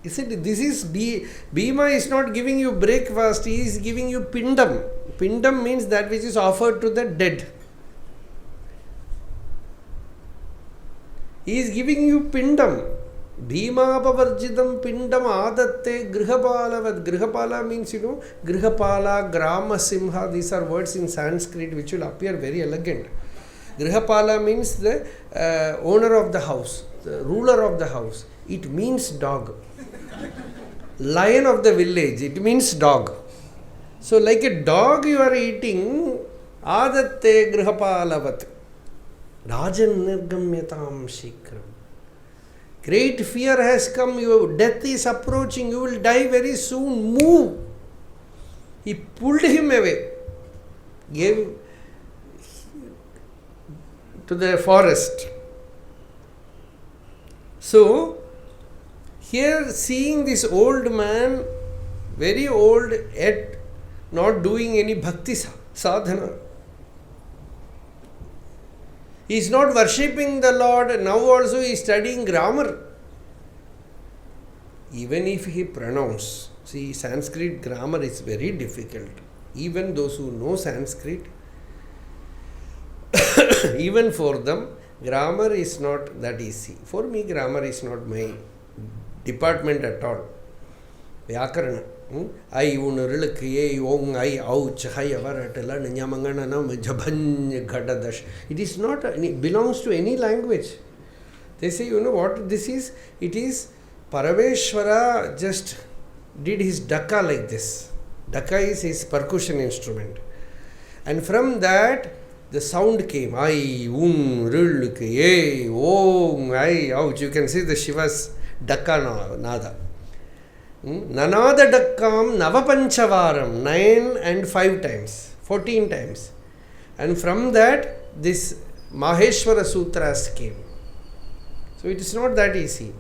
He said, this is Bhima is not giving you breakfast, he is giving you pindam. Pindam means that which is offered to the dead. He is giving you pindam. Bhima pavarjidam pindam adatte grihapalavad. Grihapala means, grihapala, grama simha, these are words in Sanskrit which will appear very elegant. Grihapala means the owner of the house, the ruler of the house. It means dog. Lion of the village, it means dog. So like a dog you are eating, adatte grihapalavat. Rajan nirgamyatam shikram. Great fear has come, your death is approaching, you will die very soon, move. He pulled him away, gave to the forest. So, here seeing this old man, very old, yet not doing any bhakti sadhana. He is not worshipping the Lord, now also he is studying grammar. Even if he pronounce, see, Sanskrit grammar is very difficult. Even those who know Sanskrit, even for them, grammar is not that easy. For me, grammar is not my department at all. Vyakarana. I unuruluk ye ong I ouch hai avaratala nyamangananam jabany ghadadash. It is not, it belongs to any language. They say, what this is? It is Parameshwara just did his daka like this. Daka is his percussion instrument. And from that, the sound came. I, ruluk ye, ong, I, ouch. You can see the Shiva's daka nada. Nanada dakkam navapanchavaram, 9 and 5 times, 14 times. And from that, this Maheshwara Sutras came. So it is not that easy.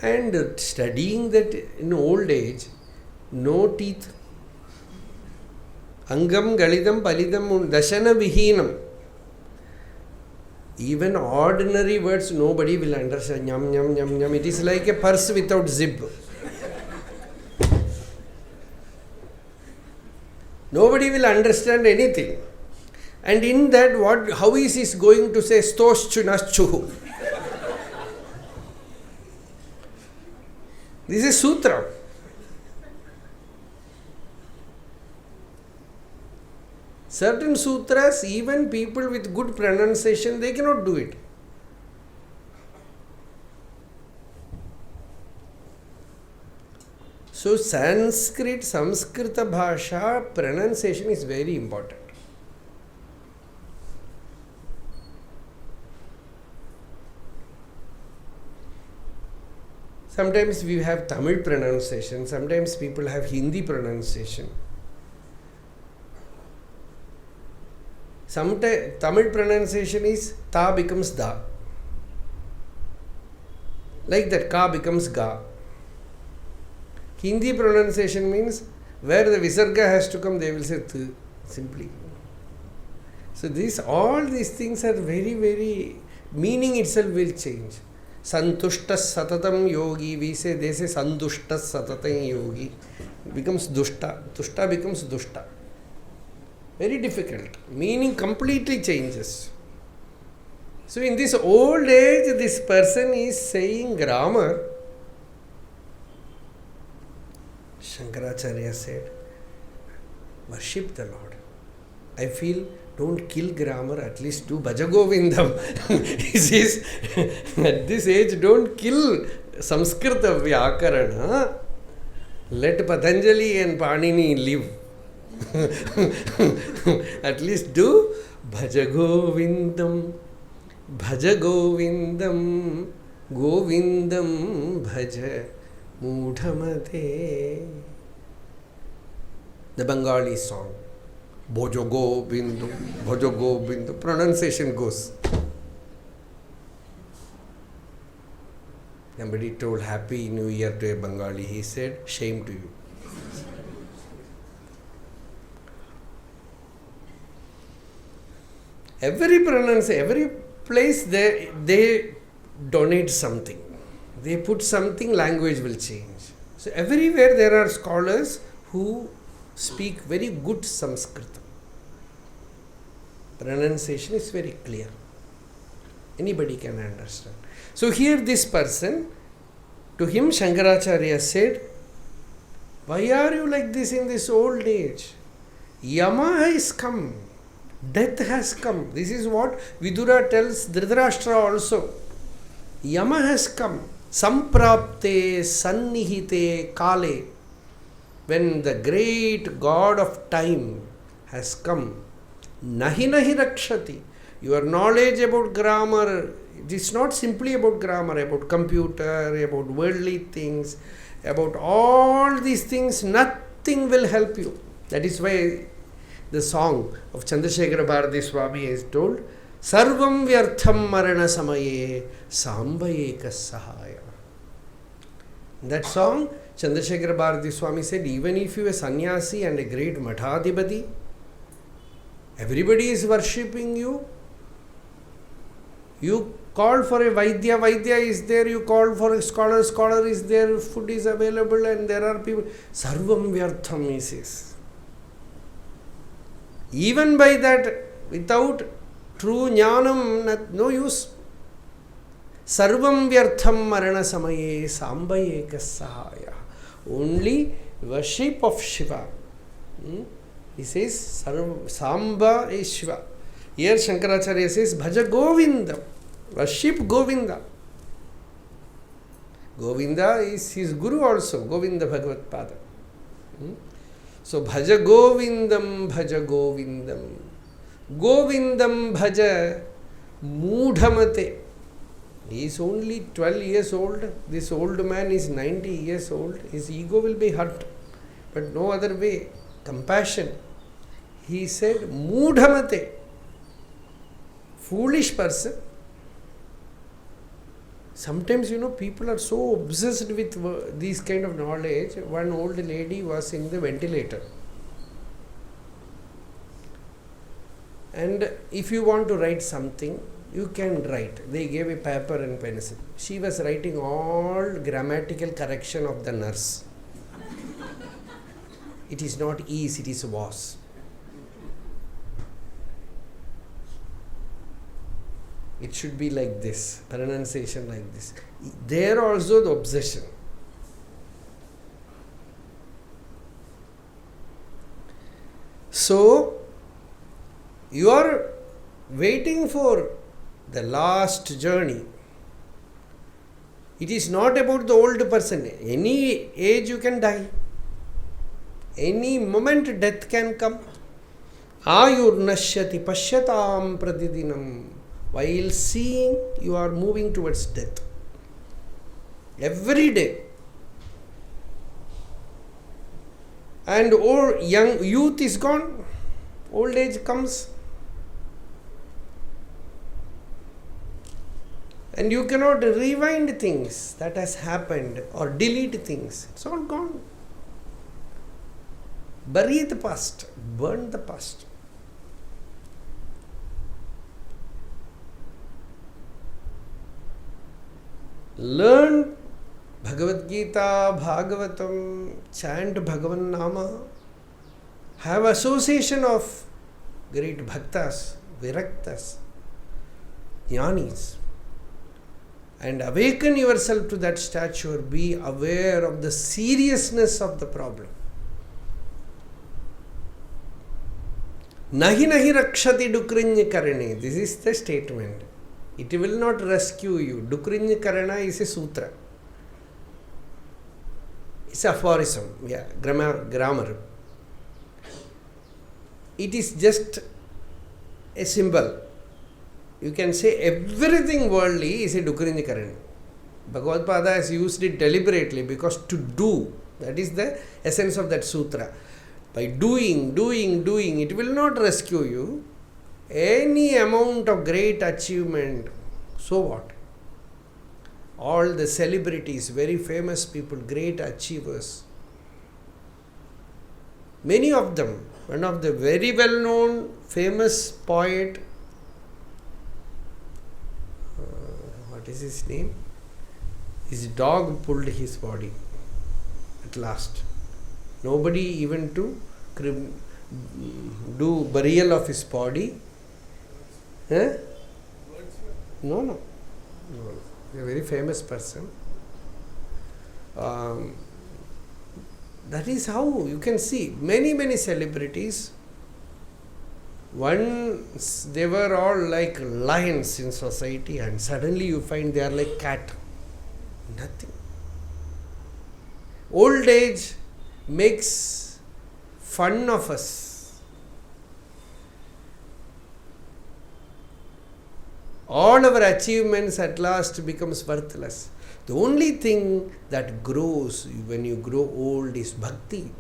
And studying that in old age, no teeth. Angam galidam palidam dashana vihinam. Even ordinary words nobody will understand. Nyam, nyam, nyam, nyam. It is like a purse without zip. Nobody will understand anything. And in that, how is he going to say stoschu naschuhu? This is sutra. Certain sutras, even people with good pronunciation, they cannot do it. So Samskrita Bhasha, pronunciation is very important. Sometimes we have Tamil pronunciation, sometimes people have Hindi pronunciation. Sometimes Tamil pronunciation is ta becomes da. Like that, ka becomes ga. Hindi pronunciation means where the visarga has to come, they will say th, simply. So all these things are very, very, meaning itself will change. Santushtas satatam yogi, they say santushtas satatam yogi. Becomes dushta. Dushta becomes dushta. Very difficult. Meaning completely changes. So in this old age, this person is saying grammar. Sankaracharya said, worship the Lord. I feel, don't kill grammar, at least do Bhaja Govindam. He says, at this age, don't kill Samskrita Vyakarana. Let Patanjali and Panini live. At least do Bhaja Govindam, Bhaja Govindam, Govindam Bhaja Mudhamate. The Bengali song. Bhaja Govindam, Bhaja Govindam. Pronunciation goes. Somebody told Happy New Year to a Bengali. He said, shame to you. Every place they donate something. They put something, language will change. So everywhere there are scholars who speak very good Sanskrit. Pronunciation is very clear. Anybody can understand. So here this person, to him Sankaracharya said, why are you like this in this old age? Yama has come. Death has come. This is what Vidura tells Dhritarashtra also. Yama has come. Samprapte sannihite kale. When the great God of time has come. Nahi nahi rakshati. Your knowledge about grammar, it is not simply about grammar, about computer, about worldly things, about all these things, nothing will help you. That is why the song of Chandrasekhara Bharati Swami is told, Sarvam vyartham marana samaye sambayeka sahaya. In that song, Chandrasekhara Bharati Swami said, even if you are a sannyasi and a great mathadipati, everybody is worshipping you. You call for a Vaidya, Vaidya is there. You call for a scholar, scholar is there. Food is available and there are people. Sarvam vyartham, he says. Even by that, without true jnanam, no use. Sarvam vyartham marana samaye sambayeka sahaya. Only worship of Shiva. He says, Samba is Shiva. Here Sankaracharya says, Bhaja Govindam. Worship Govinda. Govinda is his guru also, Govinda Bhagavad Pada. So, Bhaja Govindam, Bhaja Govindam. Govindam Bhaja Mudhamate. He is only 12 years old. This old man is 90 years old. His ego will be hurt. But no other way. Compassion. He said, Mudhamate. Foolish person. Sometimes, people are so obsessed with these kind of knowledge. One old lady was in the ventilator. And if you want to write something, you can write. They gave a paper and pencil. She was writing all grammatical correction of the nurse. It is not is, it is was. It should be like this, pronunciation like this. There also the obsession. So, you are waiting for the last journey. It is not about the old person. Any age you can die. Any moment death can come. Ayurnashyati pashyatam pratidinam. While seeing, you are moving towards death. Every day. And young youth is gone. Old age comes. And you cannot rewind things that has happened or delete things. It's all gone. Bury the past. Burn the past. Learn Bhagavad Gita, Bhagavatam, chant Bhagavan Nama. Have association of great bhaktas, viraktas, jnanis. And awaken yourself to that stature. Be aware of the seriousness of the problem. Nahi nahi rakshati dukrinya karane. This is the statement. It will not rescue you. Dukrinya karana is a sutra. It's aphorism. Yeah, grammar. It is just a symbol. You can say everything worldly is a dukrinya karana. Bhagavad Pada has used it deliberately because to do, that is the essence of that sutra. By doing, it will not rescue you. Any amount of great achievement, so what? All the celebrities, very famous people, great achievers, many of them, one of the very well known famous poet, what is his name? His dog pulled his body at last. Nobody even to do burial of his body. No. A very famous person. That is how you can see many celebrities. Once they were all like lions in society, and suddenly you find they are like cat. Nothing. Old age makes fun of us. All our achievements at last becomes worthless. The only thing that grows when you grow old is bhakti.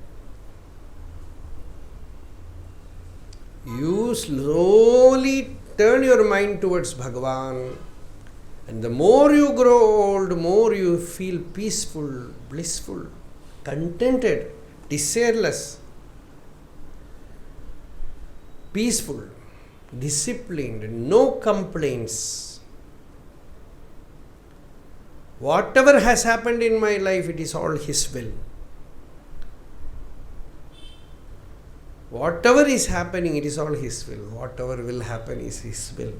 You slowly turn your mind towards Bhagavan, and the more you grow old, more you feel peaceful, blissful, contented, desireless, peaceful, disciplined, no complaints. Whatever has happened in my life, it is all His will. Whatever is happening, it is all His will. Whatever will happen is His will.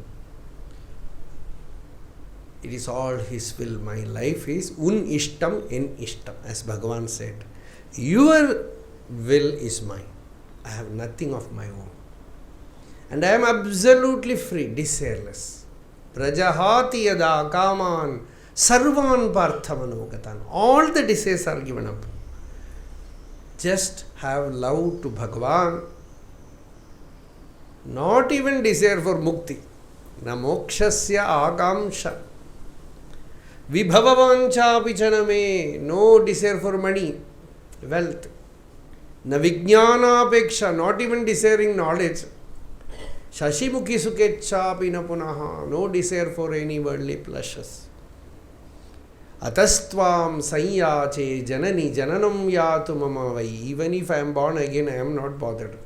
It is all His will. My life is un ishtam en ishtam, as Bhagavan said. Your will is mine. I have nothing of my own. And I am absolutely free, desireless. Prajahati yada kaman sarvan parthamanogatan. All the desires are given up. Just have love to Bhagavan. Not even desire for mukti. Na mokshasya akamsha. Vibhavavancha pichaname. No desire for money, wealth. Na vijnana apeksha. Not even desiring knowledge. Shashimukhi sukhecha pina punaha. No desire for any worldly pleasures. Atastvam sanyache janani jananam yatu mama vai. Even if I am born again, I am not bothered.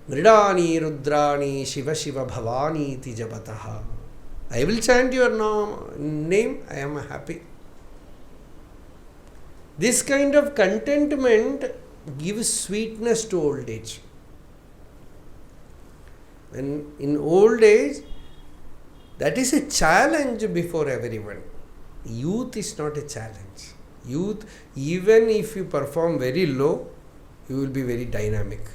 Mridani Rudrani Shiva Shiva Bhavani Iti Japataha. I will chant your name, I am happy. This kind of contentment gives sweetness to old age. When in old age, that is a challenge before everyone. Youth is not a challenge. Youth, even if you perform very low, you will be very dynamic,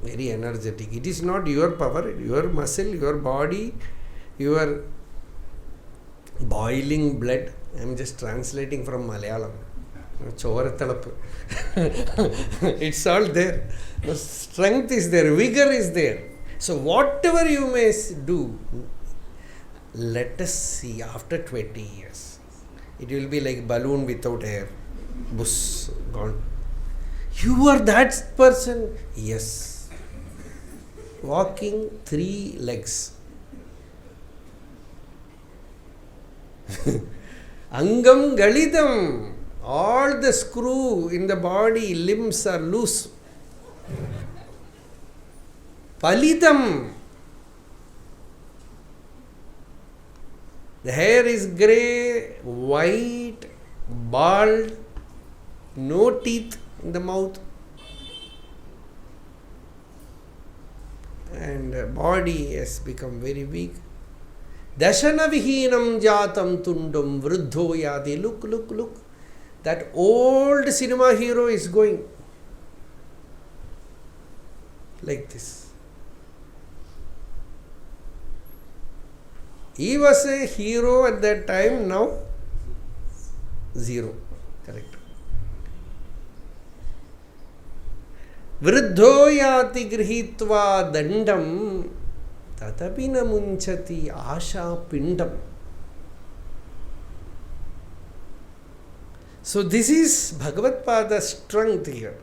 very energetic. It is not your power, your muscle, your body, your boiling blood. I am just translating from Malayalam. It's all there. The strength is there, vigor is there. So whatever you may do, let us see after 20 years. It will be like balloon without air. Bus, gone. You are that person? Yes. Walking 3 legs. Angam galidam. All the screw in the body, limbs are loose. Palidam. The hair is grey, white, bald, no teeth in the mouth. And body has become very weak. Dashana vihinam jatam tundum vruddho yadi. Look, look, look. That old cinema hero is going like this. He was a hero at that time, now zero. Correct. Vruddho yati grihitva dandam tatapina munchati asha pindam. So this is Bhagavad-pada's strength here.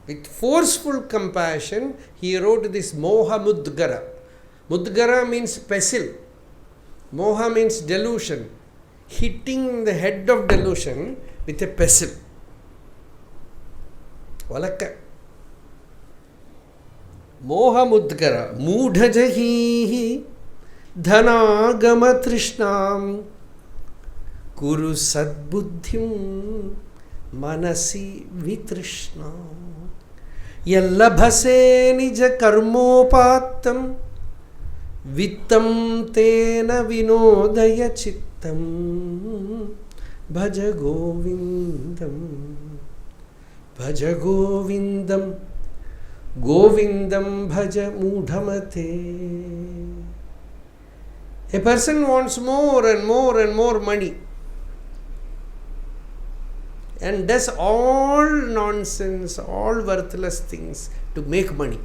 With forceful compassion, he wrote this Moha Mudgara. Mudgara means pestle. Moha means delusion. Hitting the head of delusion with a pestle. Valakka. Moha Mudgara. Mudhajahihi dhanagama trishnam Kuru sadbuddhim manasi vitrishna Yallabhase nija karmopatam Vittam tena vinodaya chittam Bhaja Govindam Bhaja Govindam Govindam Bhaja Mudhamate. A person wants more and more and more money and does all nonsense, all worthless things to make money.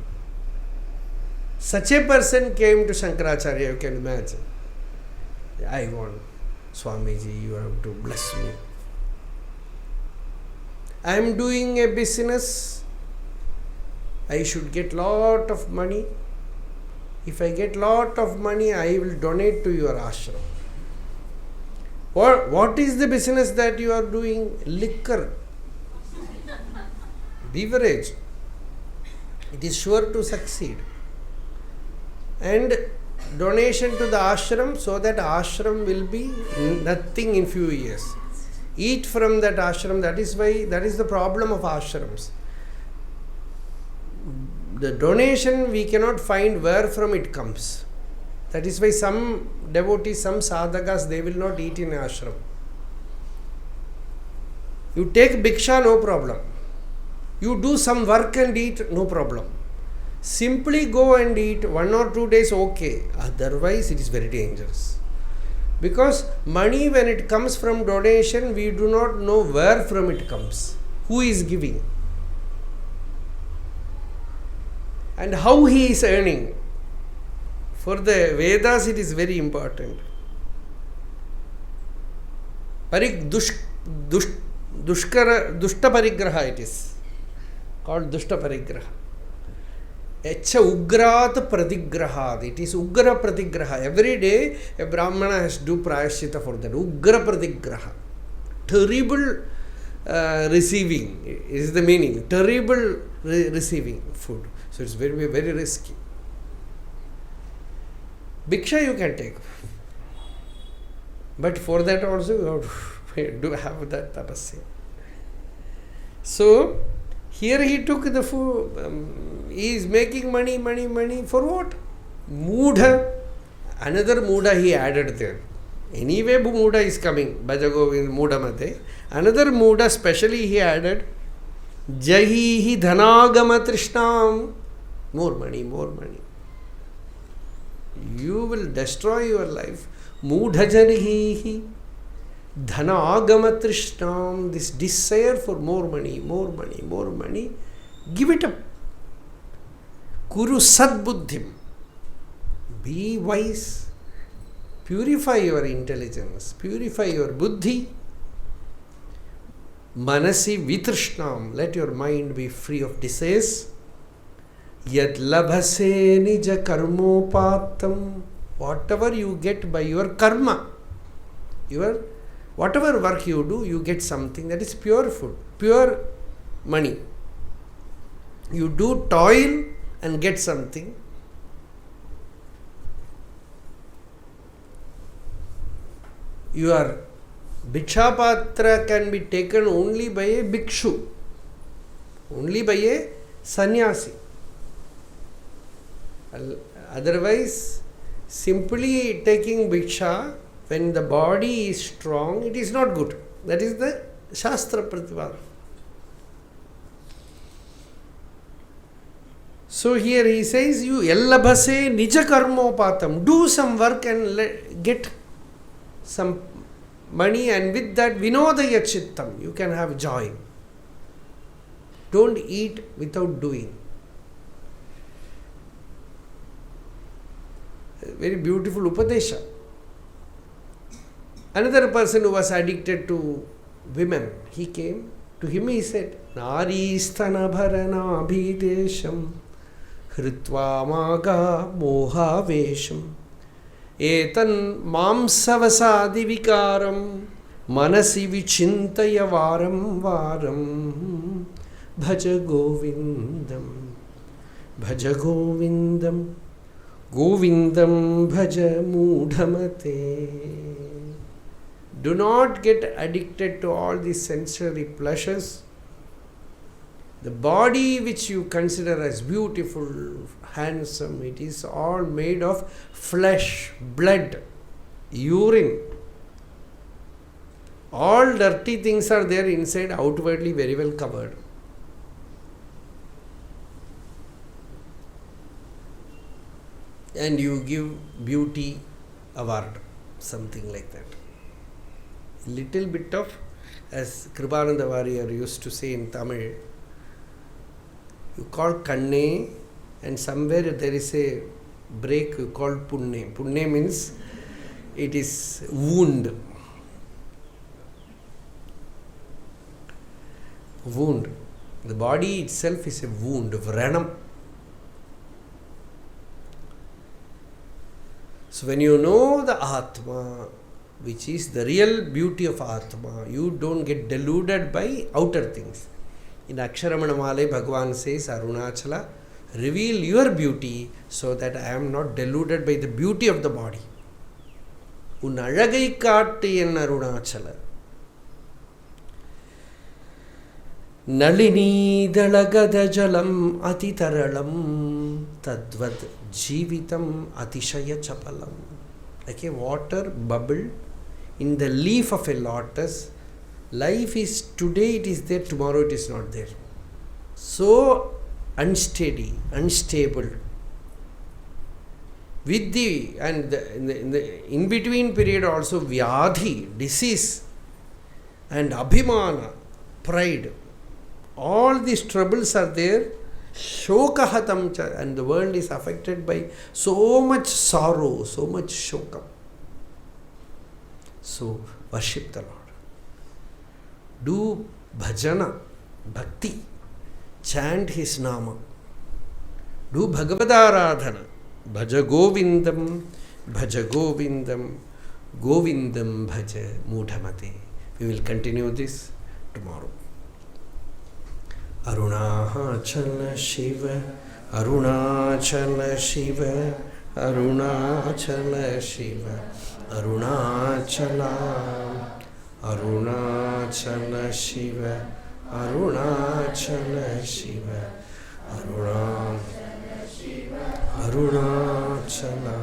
Such a person came to Sankaracharya, you can imagine. I want, Swamiji, you have to bless me. I am doing a business, I should get lot of money. If I get lot of money, I will donate to your ashram. What is the business that you are doing? Liquor, beverage. It is sure to succeed. And donation to the ashram, so that ashram will be nothing in few years. Eat from that ashram. That is the problem of ashrams. The donation we cannot find where from it comes. That is why some devotees, some sadhakas, they will not eat in ashram. You take bhiksha, no problem. You do some work and eat, no problem. Simply go and eat 1 or 2 days, okay. Otherwise, it is very dangerous. Because money, when it comes from donation, we do not know where from it comes. Who is giving? And how he is earning. For the Vedas, it is very important. Dushta parigraha it is called Dushta parigraha. Echa ugrat pratigraha. It is ugra pratigraha. Every day a Brahmana has to do prayashchita for that. Ugra pratigraha. Terrible receiving is the meaning. Terrible receiving food. So it's very, very risky. Bhiksha you can take. But for that also you have to have that tapasya. So here he took the food. He is making money for what? Mudha. Another Mudha he added there. Anyway, Mudha is coming. Bhaja Govindam Mudha Mate. Another Mudha specially he added. Jahihi dhanagama trishnam. More money. You will destroy your life. Mudha janihi dhanagama trishnam. This desire for more money. Give it up. Kuru sad buddhim. Be wise. Purify your intelligence. Purify your buddhi. Manasi vitrishnam. Let your mind be free of desires. Yad labhase nija karmopatam. Whatever you get by your karma, whatever work you do, you get something that is pure food, pure money. You do toil and get something. Your bhikshapatra can be taken only by a bhikshu, only by a sannyasi. Otherwise, simply taking bhiksha when the body is strong, it is not good. That is the Shastra Pratipada. So here he says, you yallabhase nija karmopatam. Do some work and get some money, and with that vinodaya chittam, you can have joy. Don't eat without doing. Very beautiful Upadeśa. Another person who was addicted to women, he came to him, he said, Nari sthana bharana abhidesham hritva maga moha vesham etan mamsavasadi vikaram manasi vichintaya varam varam bhaja govindam Govindam bhaja mudhamate. Do not get addicted to all these sensory pleasures. The body which you consider as beautiful, handsome, it is all made of flesh, blood, urine. All dirty things are there inside, outwardly very well covered. And you give beauty award, something like that. Little bit of, as Kripananda Warrior used to say in Tamil, you call Kanne, and somewhere there is a break you call Punne. Punne means it is wound. Wound. The body itself is a wound, vranam. So when you know the Atma, which is the real beauty of Atma, you don't get deluded by outer things. In Aksharamanamale, Bhagavan says, Arunachala, reveal your beauty so that I am not deluded by the beauty of the body. Unalagai kaatti en Arunachala. Nalini dalagada jalam atitaralam tadvad jivitam atishaya chapalam. Like a water bubble in the leaf of a lotus. Life is today it is there, tomorrow it is not there. So unsteady, unstable. With the in the in between period also vyadhi, disease, and abhimana, pride. All these troubles are there. Shokahatam cha, and the world is affected by so much sorrow, so much shokam. So worship the Lord. Do bhajana, bhakti, chant His nama. Do Bhagavadarādhana. Bhaja Govindam, Govindam bhaja mudhamate. We will continue this tomorrow. Arunachal Shiva, Arunachal Shiva, Arunachal Shiva, Arunachala, Arunachal Shiva, Arunachal Shiva, Arunachala.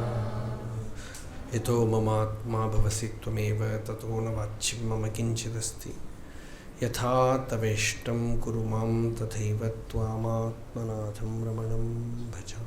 Ito mamatma bhavasi tvameva tato na vachim mama kinchidasti. Yatha taveshtam kuru mam tathaiva tvamatmanatham ramanam bhaja.